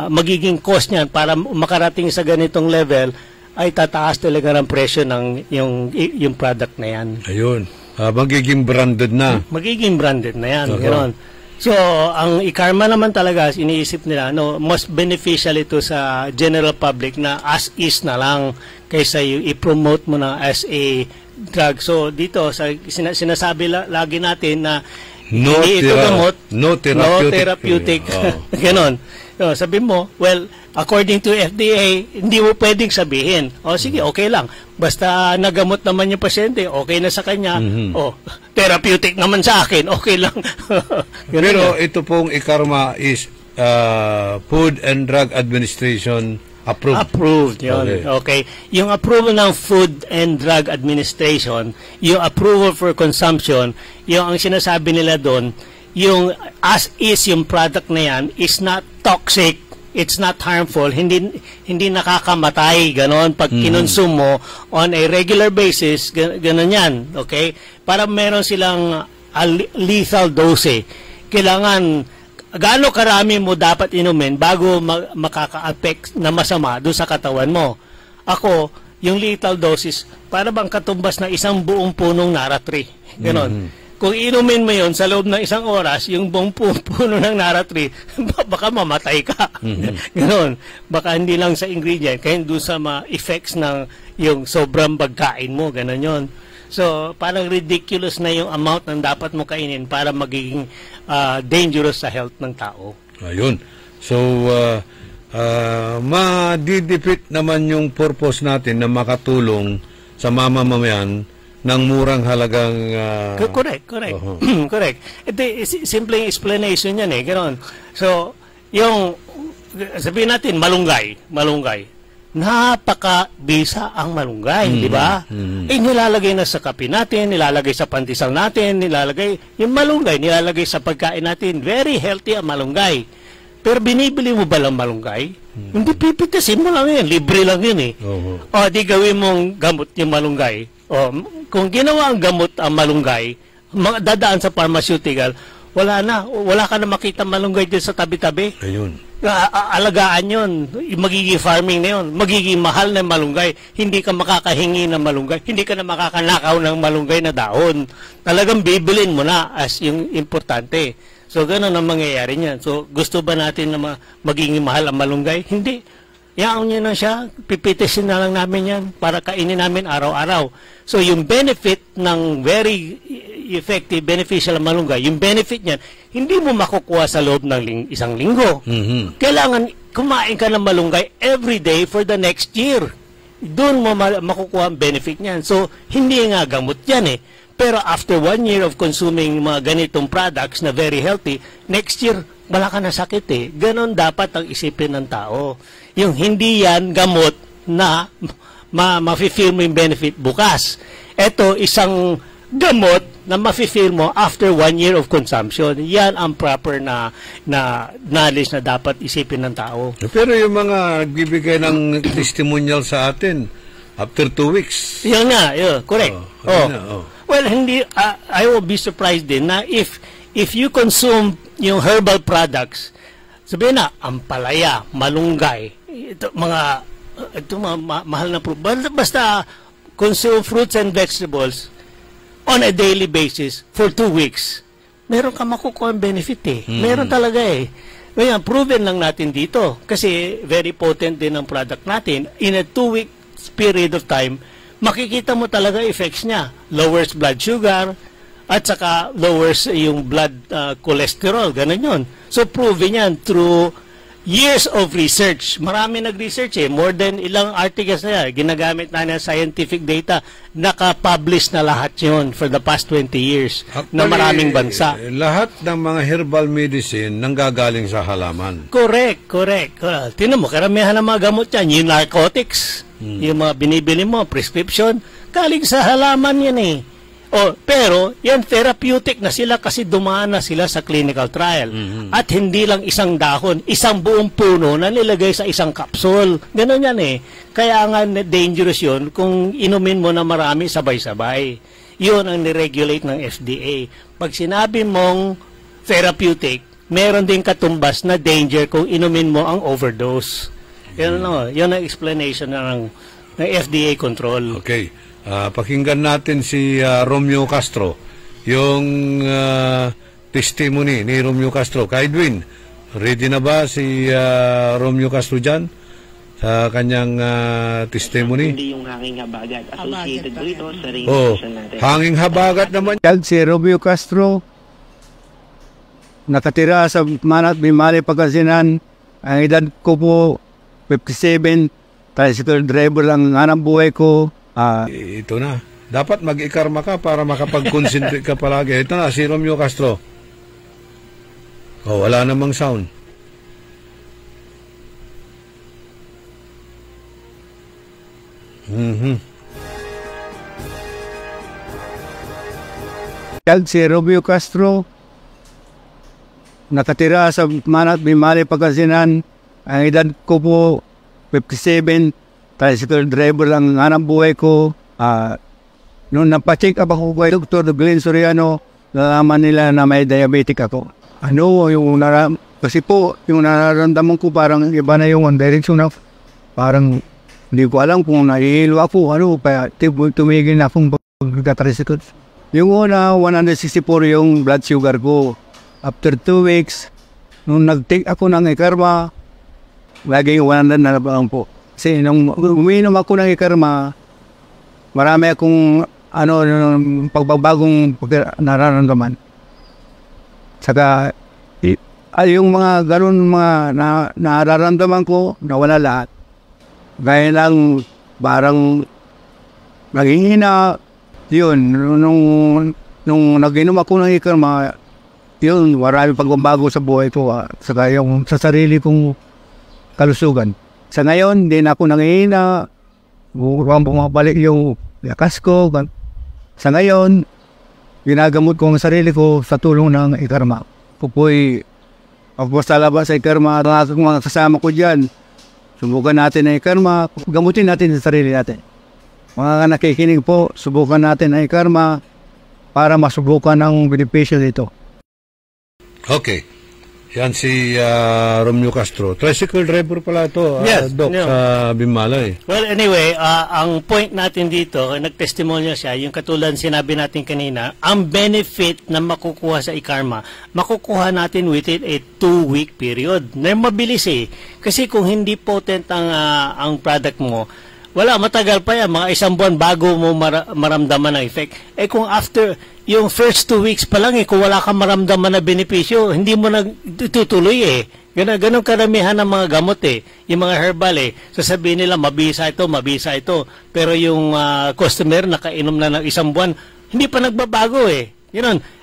magiging cost niyan para makarating sa ganitong level ay tataas talaga ng presyo ng yung product na yan. Ayun. Magiging branded na. Magiging branded na yan. Ganoon. So, ang ICARMA naman talaga, iniisip nila, most beneficial ito sa general public na as is na lang kaysa i-promote mo na as a drug. So, dito, sinasabi lagi natin na hindi ito gamot, no therapeutic. Ganon. So, sabi mo, well, according to FDA, hindi mo pwedeng sabihin, sige, okay lang. Basta nagamot naman yung pasyente, okay na sa kanya. Therapeutic naman sa akin, okay lang. Pero ito pong ICARMA is Food and Drug Administration approved. Approved, yun. Okay. Yung approval ng Food and Drug Administration, yung approval for consumption, yung ang sinasabi nila doon, yung as is yung product na yan is not toxic, it's not harmful, hindi nakakamatay, ganon, pag kinonsume mo on a regular basis, ganon yan, okay? Para meron silang lethal dose. Kailangan, gaano karami mo dapat inumin bago makaka-affect na masama doon sa katawan mo. Ako, yung lethal doses, para bang katumbas ng isang buong punong Nara tree, ganon. Kung inumin mo yon sa loob ng isang oras, yung buong puno ng Nara tree, baka mamatay ka. Ganon. Baka hindi lang sa ingredient, kaya doon sa effects ng yung sobrang pagkain mo, ganon yon. So, parang ridiculous na yung amount ng dapat mo kainin para magiging dangerous sa health ng tao. Ayun. So, madidipit naman yung purpose natin na makatulong sa mamamayan ng murang halagang... Correct. Correct. Ito, simpleng explanation yan ganoon. So, yung, sabihin natin, malunggay. Napaka-bisa ang malunggay, di ba? Nilalagay na sa kape natin, nilalagay sa pandesal natin, yung malunggay, nilalagay sa pagkain natin. Very healthy ang malunggay. Pero binibili mo ba lang malunggay? Hindi, pipitasin mo lang yan. Libre lang yun di gawin mong gamot yung malunggay. Kung ginawa ang gamot ang malunggay, dadaan sa pharmaceutical, wala ka na makita malunggay din sa tabi-tabi. Ayun. Alagaan yun. Magiging farming na yun. Magiging mahal na malunggay. Hindi ka makakahingi ng malunggay. Hindi ka na makakanakaw ng malunggay na daon. Talagang bibilin mo na as yung importante. So, ganun ang mangyayari niyan. So, gusto ba natin na magiging mahal ang malunggay? Hindi. Yaon nyo na siya, pipitisin na lang namin yan para kainin namin araw-araw. So, yung benefit ng very effective, beneficial na malunggay, yung benefit niyan, hindi mo makukuha sa loob ng isang linggo. Kailangan kumain ka ng malunggay every day for the next year. Doon mo makukuha ang benefit niyan. So, hindi nga gamot yan Pero after 1 year of consuming mga ganitong products na very healthy, next year, wala ka na sakit Ganon dapat ang isipin ng tao. Yung hindi yan gamot na ma-feel mo yung benefit bukas. Ito, isang gamot na ma-feel mo after 1 year of consumption. Yan ang proper na knowledge na dapat isipin ng tao. Pero yung mga nagbibigay ng testimonial sa atin, after 2 weeks. Yan nga, correct. Well, hindi, I will be surprised din na if you consume yung herbal products, sabihin na, ampalaya, malunggay, ito mga mahal na fruit. Basta consume fruits and vegetables on a daily basis for 2 weeks. Meron ka makukuha ang benefit Meron talaga Ngayon, proven lang natin dito. Kasi very potent din ang product natin. In a 2-week period of time, makikita mo talaga effects niya. Lowers blood sugar, at saka lowers yung blood cholesterol. Ganun yun. So, proven yan through years of research. Marami nag-research More than ilang articles na yan. Ginagamit na scientific data. Naka-publish na lahat yun for the past 20 years. Actually, na maraming bansa. Lahat ng mga herbal medicine nanggagaling sa halaman. Correct. Tinan mo, karamihan ng mga gamot yan. Yung narcotics, yung mga binibili mo, prescription, galing sa halaman yan Pero yan therapeutic na sila kasi dumaan na sila sa clinical trial. At hindi lang isang dahon, isang buong puno na nilagay sa isang kapsul. Ganun yan eh. Kaya nga dangerous yun kung inumin mo na marami sabay-sabay. Yun ang niregulate ng FDA. Pag sinabi mong therapeutic, meron din katumbas na danger kung inumin mo ang overdose. Yun ang explanation ng FDA control. Okay. Pakinggan natin si Romeo Castro, yung testimony ni Romeo Castro. Kay Edwin, ready na ba si Romeo Castro dyan sa kanyang testimony? Hindi yung hanging habagat. Associated po ito sa radiation natin. Hanging habagat naman. Si Romeo Castro, nakatira sa Manat, Bimali, Pagkasinan. Ang edad ko po, 57. Tricycle driver lang ang buhay ko. Ito na. Dapat mag-ikarma ka para makapag-concentrate ka palagi. Ito na, si Romeo Castro. Wala namang sound. Si Romeo Castro, nakatira sa Manat, Bimali, Pagkasinan. Ang edad ko po, 57. Tricycle driver lang ang buhay ko. Noong napacheck up ako kay Dr. Glenn Soriano, nalaman nila na may diabetic ako. Kasi po, yung nararamdaman ko parang iba na yung direction na parang hindi ko alam kung nahihilo ako. Kaya tumigil na akong pagka-tricycle. Yung una, 164 yung blood sugar ko. After 2 weeks, nung nag-take ako ng ikarma, lagi yung 100 na lang po. Kasi nung uminom ako ng ikarma, marami akong pagbabagong nararamdaman. Saka yung mga ganun mga nararamdaman ko, nawala lahat. Gaya lang parang naghihina. Yun, nung nag-inom ako ng ikarma, yun, marami pagbabago sa buhay ko. Saka yung sa sarili kong kalusugan. Sa ngayon, hindi na ako nangihina. Bumabalik yung lakas ko. Sa ngayon, ginagamot ko ang sarili ko sa tulong ng ikarma. Pupoy, pagpasalabas sa ikarma, mga kasama ko dyan. Subukan natin ang ikarma, gamutin natin sa sarili natin. Mga nakikinig po, subukan natin ang ikarma para masubukan ang benepisyo dito. Okay. Yan si Romeo Castro. Tricycle driver pala ito, Doc, sa Bimalay. Well, anyway, ang point natin dito, nagtestimonya siya, yung katulad sinabi natin kanina, ang benefit na makukuha sa ikarma, makukuha natin within a 2-week period. Na mabilis eh. Kasi kung hindi potent ang product mo, wala, matagal pa yan. Mga 1 buwan bago mo maramdaman ang effect. Kung after yung first 2 weeks pa lang kung wala kang maramdaman na benepisyo, hindi mo nagtutuloy Ganon karamihan ng mga gamot Yung mga herbal sasabihin nila mabisa ito. Pero yung customer nakainom na ng 1 buwan, hindi pa nagbabago Ganon.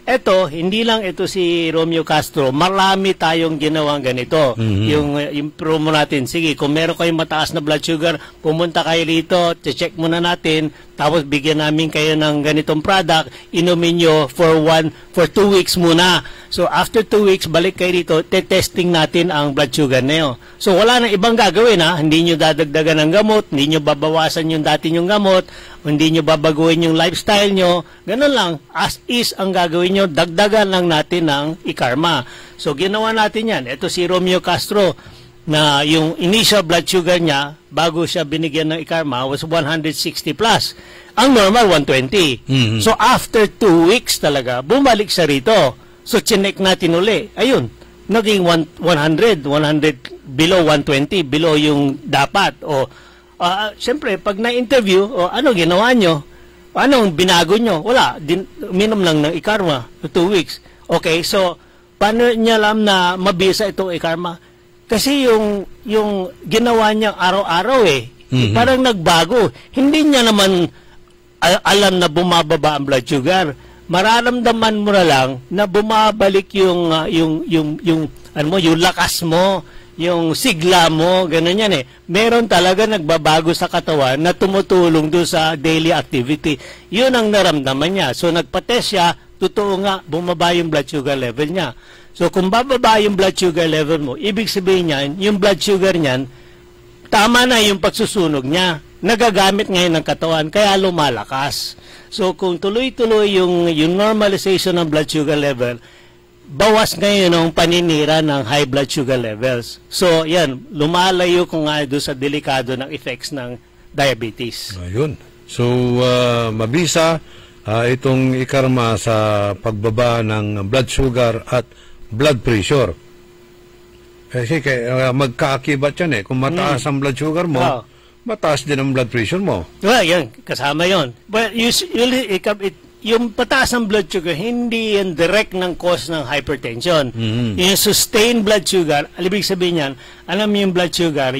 Hindi lang ito si Romeo Castro. Marami tayong ginawang ganito. Yung promo natin, sige, kung meron kayong mataas na blood sugar, pumunta kayo dito, check muna natin, tapos bigyan namin kayo ng ganitong product, inumin nyo for 2 weeks muna. So after 2 weeks, balik kayo dito, testing natin ang blood sugar na So wala nang ibang gagawin Hindi nyo dadagdagan ng gamot, hindi nyo babawasan yung dati nyong gamot, hindi nyo babaguhin yung lifestyle nyo. Ganun lang, as is ang gagawin nyo, dagdagan lang natin ng ikarma. So ginawa natin yan. Ito si Romeo Castro na yung initial blood sugar niya bago siya binigyan ng ikarma was 160 plus. Ang normal 120. So after 2 weeks talaga, bumalik siya rito. So chinek natin uli. Ayun, naging 100 below 120, below yung dapat. Siyempre, pag na-interview, ano ginawa nyo? Anong binago nyo? Wala. Minom lang ng ikarma 2 weeks. Okay, so paano niya alam na mabisa itong ikarma? Kasi yung ginawa niya araw-araw parang nagbago. Hindi niya naman alam na bumababa ang blood sugar. Mararamdaman mo na lang na bumabalik yung lakas mo, yung sigla mo, ganun yan eh. Meron talaga nagbabago sa katawan na tumutulong doon sa daily activity. Yun ang naramdaman niya. So nagpa-test siya, totoo nga, bumaba yung blood sugar level niya. So kung bababa yung blood sugar level mo, ibig sabihin niyan, yung blood sugar niyan, tama na yung pagsusunog niya. Nagagamit ngayon ng katawan, kaya lumalakas. So kung tuloy-tuloy yung normalization ng blood sugar level, bawas ngayon ang paninira ng high blood sugar levels. So, yan, lumalayo ko nga doon sa delikado ng effects ng diabetes. Ayun. So, mabisa itong ikarma sa pagbaba ng blood sugar at blood pressure. Kasi magkaakibat yan eh. Kung mataas ang blood sugar mo, mataas din ang blood pressure mo. Well, yan, kasama yon. But usually, yung pataas ng blood sugar, hindi yan direct ng cause ng hypertension. Yung sustained blood sugar, ibig sabihin yan, alam mo yung blood sugar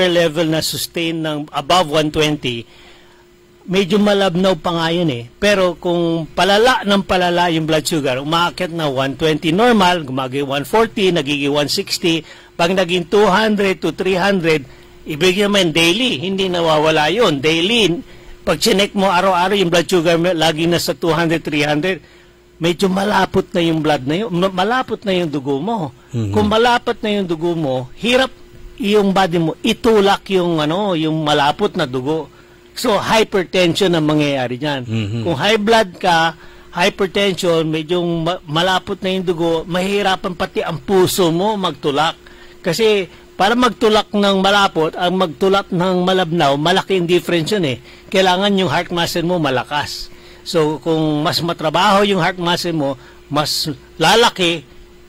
level na sustained ng above 120, medyo malabnaw pa nga yun eh. Pero kung palala ng palala yung blood sugar, umaakit na 120 normal, gumagay 140, nagiging 160, pag naging 200 to 300, ibig naman daily, hindi nawawala yun. Daily, pag chinek mo araw-araw yung blood sugar lagi nasa 200, 300, medyo malapot na yung blood na yun, malapot na yung dugo mo. Kung malapot na yung dugo mo, hirap yung body mo itulak yung yung malapot na dugo. So hypertension ang mangyayari diyan. Kung high blood ka, hypertension, medyo malapot na yung dugo, mahihirapan pati ang puso mo magtulak. Kasi para magtulak ng malapot, ang magtulak ng malabnaw, malaki yung difference yun eh. Kailangan yung heart muscle mo malakas. So, kung mas matrabaho yung heart muscle mo, mas lalaki,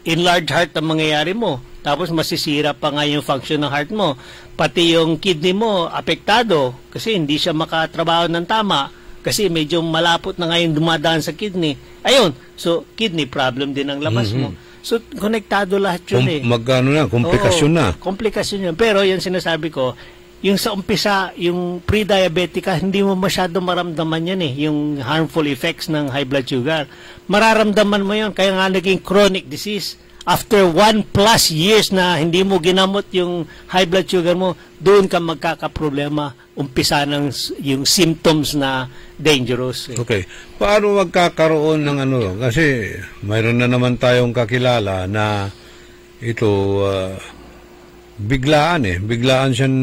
enlarged heart ang mangyayari mo. Tapos masisira pa nga yung function ng heart mo. Pati yung kidney mo, apektado, kasi hindi siya makatrabaho ng tama, kasi medyo malapot na ngayon dumadaan sa kidney. Ayun, so kidney problem din ang labas mo. So, konektado lahat yun eh. Magkano na, komplikasyon na. Komplikasyon yun. Pero yung sinasabi ko, yung sa umpisa, yung pre-diabetic ka, hindi mo masyado maramdaman yan eh, yung harmful effects ng high blood sugar. Mararamdaman mo yun, kaya nga naging chronic disease. After 1+ years na hindi mo ginamot yung high blood sugar mo, doon ka magkakaproblema, umpisa ng yung symptoms na dangerous. Okay. Paano magkakaroon ng Kasi mayroon na naman tayong kakilala na ito biglaan siyang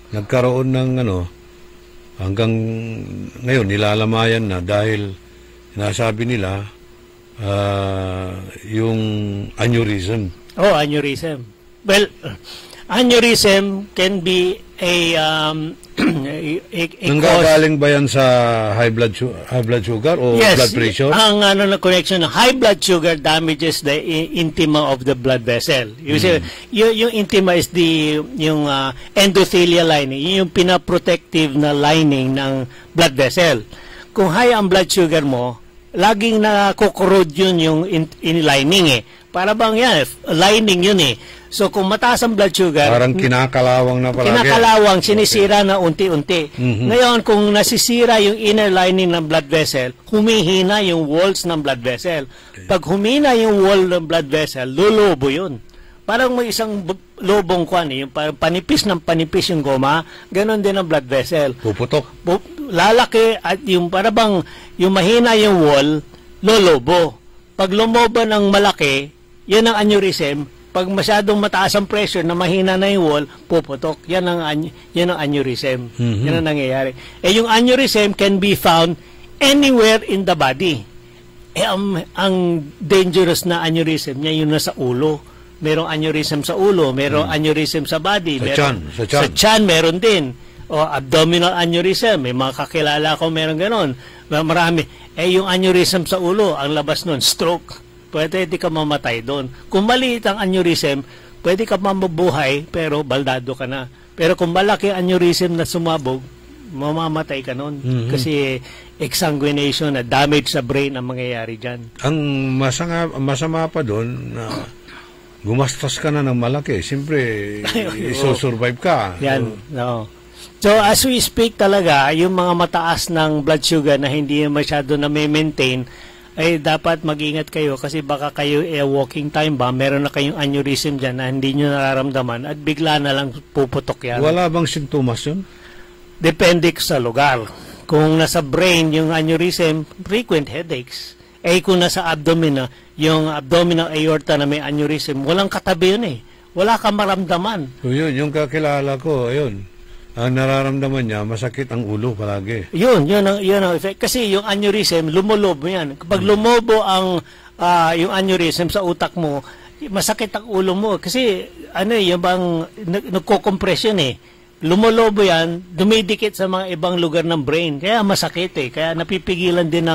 nagkaroon ng hanggang ngayon nilalamayan na dahil nasabi nila yung aneurysm. Oh, aneurysm. Well, aneurysm can be a nanggagaling ba yan sa high blood sugar o yes, blood pressure? Ang na connection ng high blood sugar damages the intima of the blood vessel. Yung intima is yung endothelial lining, yung pinaprotective na lining ng blood vessel. Kung high ang blood sugar mo, laging nakukorode yun yung lining eh. Para bang yan, lining yun eh. So kung mataas ang blood sugar, parang kinakalawang na palagi. Kinakalawang, sinisira na unti-unti. Ngayon, kung nasisira yung inner lining ng blood vessel, humihina yung walls ng blood vessel. Pag humina yung wall ng blood vessel, lulubo yun. Parang may isang lobong kwan eh, yung panipis ng panipis yung goma, ganon din ang blood vessel. Puputok. Lalaki at yung parang yung mahina yung wall, lolobo. Pag lumobo ng malaki, yun ang aneurysm. Pag masyadong mataas ang pressure na mahina na yung wall, puputok. Yan ang aneurysm. Yan ang nangyayari. Yung aneurysm can be found anywhere in the body. Ang dangerous na aneurysm niya yung nasa ulo. Merong aneurysm sa ulo, merong aneurysm sa body. Sa tiyan, meron din. O abdominal aneurysm, may mga kakilala ko meron ganon. Marami. Yung aneurysm sa ulo, ang labas nun, stroke. Pwede di ka mamatay doon. Kung maliit ang aneurysm, pwede ka mabubuhay, pero baldado ka na. Pero kung malaki aneurysm na sumabog, mamamatay ka nun. Kasi exsanguination na damage sa brain ang mangyayari dyan. Ang masama pa doon, gumastos ka na ng malaki. Siyempre, isosurvive ka. Yan, no. So, as we speak talaga, yung mga mataas ng blood sugar na hindi masyado na may maintain, ay dapat mag-ingat kayo kasi baka kayo walking time ba, meron na kayong aneurysm dyan na hindi nyo nararamdaman at bigla na lang puputok yan. Wala bang sintomas yun? Depende sa lugar. Kung nasa brain yung aneurysm, frequent headaches. Kung nasa abdomen na, yung abdominal aorta na may aneurysm, walang katabi yun Wala kang maramdaman. So yun, yung kakilala ko, ayun. Ang nararamdaman niya, masakit ang ulo palagi. Yun ang effect. Kasi yung aneurysm, lumulobo yan. Kapag lumobo ang yung aneurysm sa utak mo, masakit ang ulo mo. Kasi yung bang nagko-compress yun Lumulobo yan, dumidikit sa mga ibang lugar ng brain. Kaya masakit Kaya napipigilan din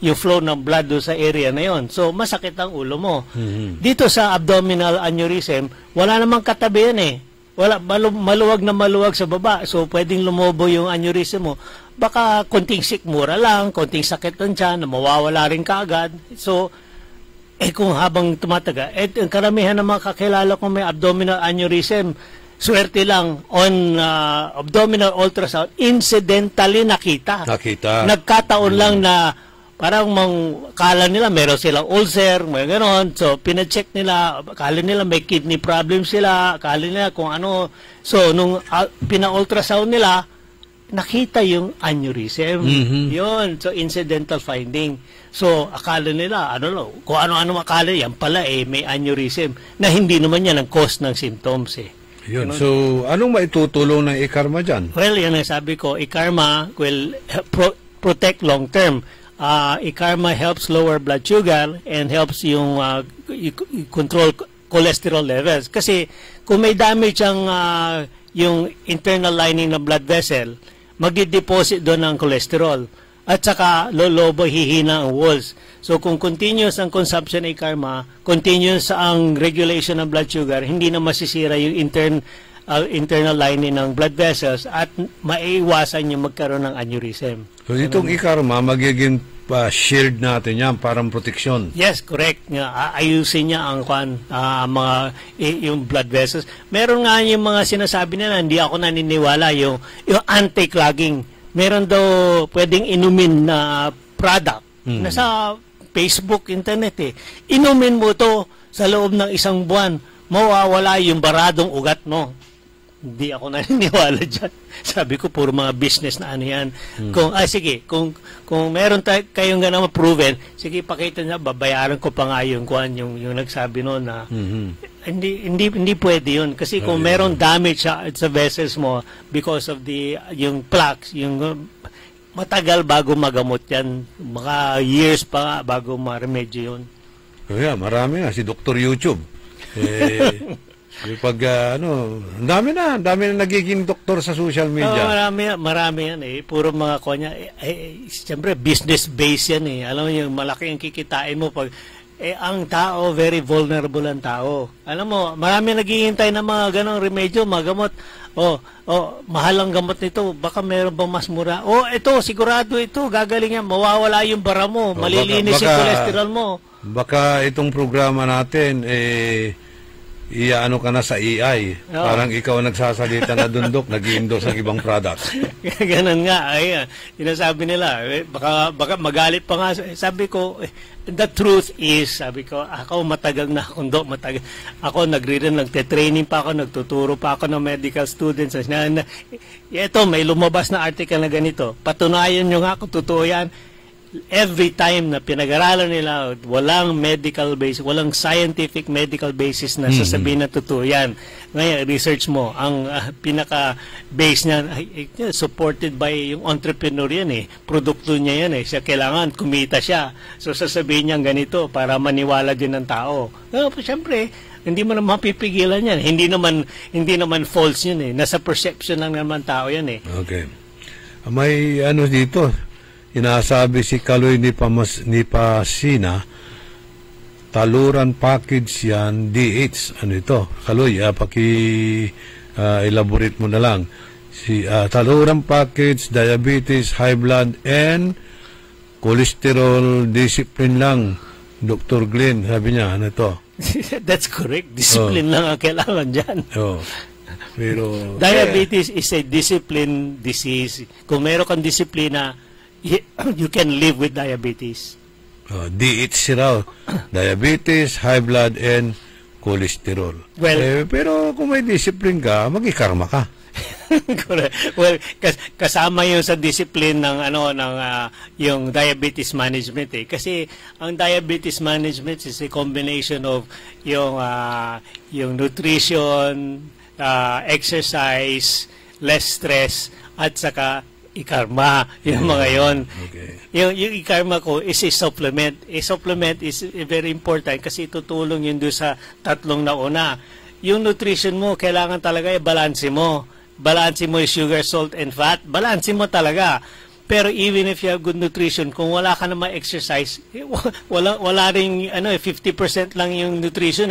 yung flow ng blood doon sa area na yon. So, masakit ang ulo mo. Dito sa abdominal aneurysm, wala namang katabi yan Wala, maluwag na maluwag sa baba. So, pwedeng lumobo yung aneurysm mo. Baka konting sikmura lang, konting sakit ng tiyan, na mawawala rin kaagad. So, kung habang tumataga, ang karamihan ng mga kakilala kong may abdominal aneurysm, swerte lang, on abdominal ultrasound, incidentally nakita. Nagkataon lang na parang kala nila meron silang ulcer, may gano'n. So, pinacheck nila, kala nila may kidney problem sila, kala nila kung ano. So, nung pina-ultrasound nila, nakita yung aneurysm. Yun. So, incidental finding. So, akala nila, kung ano-ano akala, yan pala may aneurysm na hindi naman yan ang cause ng symptoms Yun. So, anong maitutulong ng IKARMA dyan? Well, yan ang sabi ko, IKARMA will protect long term. IKARMA helps lower blood sugar and helps yung control cholesterol levels. Kasi kung may damage ang yung internal lining ng blood vessel, magdi-deposit doon ang cholesterol. At saka lolobo, hihina ang walls. So kung continuous ang consumption ng IKARMA, continuous ang regulation ng blood sugar, hindi na masisira yung internal lining ng blood vessels at maiiwasan yung magkaroon ng aneurysm. So itong IKARMA, magiging shield natin yan, parang proteksyon. Yes, correct. Ayusin niya ang yung blood vessels. Meron nga yung mga sinasabi nila, hindi ako naniniwala, yung anti-clogging. Meron daw pwedeng inumin na product. Nasa Facebook, internet Inumin mo to sa loob ng 1 buwan, mawawala yung baradong ugat mo. Hindi ako naniniwala dyan. Sabi ko, puro mga business na yan. Sige, kung meron kayong ganang proven, sige, pakita niya, babayaran ko pa nga yung nagsabi noon na hindi pwede yun. Kasi kung meron damage sa vessels mo because of yung plaques, matagal bago magamot yan. Mga years pa bago maremedyo yun. Kaya, marami na. Si Dr. YouTube. Pag dami na nagiging doktor sa social media. Marami yan puro mga konya. Siyempre business base yan Alam mo yung malaki ang kikitain mo pag ang tao, very vulnerable ang tao. Alam mo, marami naghihintay ng mga ganong remedyo, magamot. Mahal ang gamot nito, baka meron bang mas mura? Ito, sigurado ito, gagaling yan, mawawala yung bara mo, malilinis yung cholesterol mo. Baka itong programa natin, iaano ka na sa AI. Parang ikaw nagsasalita na dundok, nag-i-endorse ng ibang product. Ganun nga. Sinasabi nila, baka magalit pa nga. Sabi ko, the truth is, sabi ko, ako matagal na akong matagal. Ako nagte-training pa ako, nagtuturo pa ako ng medical students. Ito, may lumabas na article na ganito. Patunayan nyo nga kung totoo yan. Every time na pinag-aralan nila, walang medical basis, walang scientific medical basis na sasabihin na totoo yan. Ngayon, research mo, ang pinaka-base niya, supported by yung entrepreneur yan produkto niya yan Siya kailangan, kumita siya. So, sasabihin niya ganito para maniwala din ng tao. Siyempre, hindi mo naman mapipigilan yan. Hindi naman false yun Nasa perception lang naman tao yan Okay. May dito, inasabi si Kaloy ni Pasina, taluran package yan, DH. Ano ito? Kaloy, elaborate mo na lang. Taluran package, diabetes, high blood, and cholesterol discipline lang. Dr. Glenn, sabi niya, ano ito? That's correct. Discipline lang ang kailangan dyan. Pero diabetes is a discipline disease. Kung meron kang disiplina, you can live with diabetes. DHC raw. Diabetes, high blood, and cholesterol. Well, pero kung may discipline ka, mag-ikarma ka. Well, kasama yung sa discipline ng yung diabetes management kasi ang diabetes management is a combination of yung nutrition, exercise, less stress, at saka ikarma, yung mga yon. Okay. Yung ikarma ko is a supplement. A supplement is very important kasi tutulong yun doon sa tatlong nauna. Yung nutrition mo, kailangan talaga i-balance mo. Balansin mo yung sugar, salt, and fat. Balansin mo talaga. Pero even if you have good nutrition, kung wala ka na ma-exercise, wala rin, 50% lang yung nutrition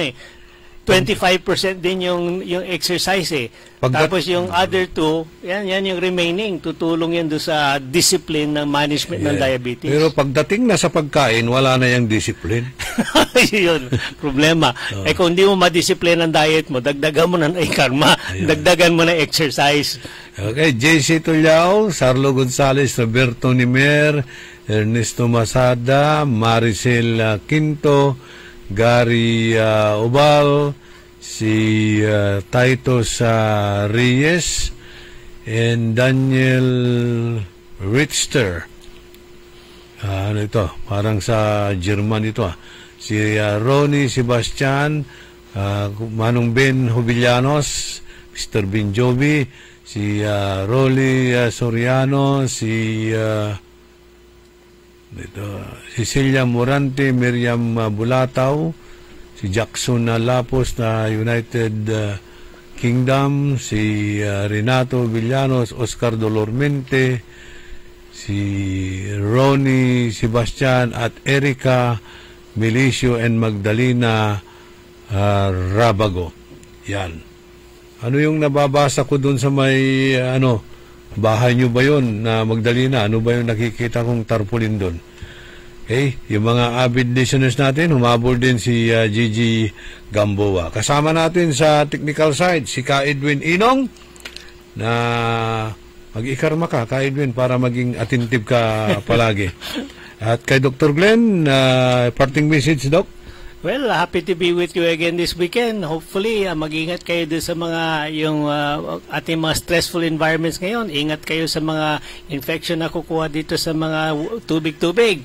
25% din yung exercise Tapos yung other two, yan yung remaining. Tutulong yan doon sa discipline ng management ng diabetes. Pero pagdating na sa pagkain, wala na yung discipline. Yun, problema. Kung hindi mo ma-discipline ang diet mo, dagdagan mo na ng karma, dagdagan mo na exercise. Okay, JC Tulyao, Sarlo Gonzales, Roberto Nimer, Ernesto Masada, Maricel Quinto, Gary Ubal, si Titus Reyes, and Daniel Richter. Ano ito? Parang sa German ito. Si Ronnie Sebastian, Manong Ben Jovillanos, Mr. Ben Jovi, si Rolly Soriano, si Cecilia Morante, Miriam Bulataw, si Jackson Lapos na United Kingdom, si Renato Villanos, Oscar Dolormente, si Ronnie Sebastian at Erica Milicio and Magdalena Rabago. Yan. Ano yung nababasa ko dun sa may bahay nyo ba yun na Magdalena? Ano ba yung nakikita kong tarpaulin dun? Okay, yung mga avid listeners natin, humabol din si Gigi Gamboa. Kasama natin sa technical side, si Ka Edwin Inong, na mag-ikarma ka, Ka Edwin, para maging attentive ka palagi. At kay Dr. Glenn, parting message, Doc? Well, happy to be with you again this weekend. Hopefully, mag-ingat kayo doon sa mga ating mga stressful environments ngayon. Ingat kayo sa mga infection na kukuha dito sa mga tubig-tubig.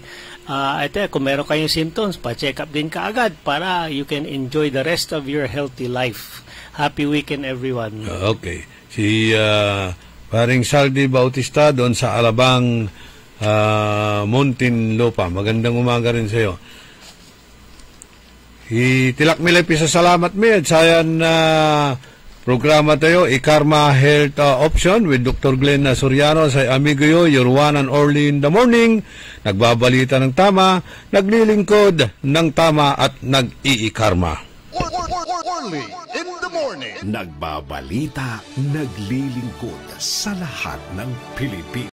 Kung meron kayong symptoms, pa-check up din kaagad para you can enjoy the rest of your healthy life. Happy weekend, everyone. Okay. Si paring Saldi Bautista doon sa Alabang Muntinlupa. Magandang umaga rin sa iyo. Itilak milay pisa salamat mi at sayan programa tayo iKarma Health Option with Dr. Glenn Soriano sa amigo yo, your one and only in the morning, nagbabalita ng tama, naglilingkod ng tama at nag-iikarma. Only in the morning. Nagbabalita, naglilingkod sa lahat ng Pilipino.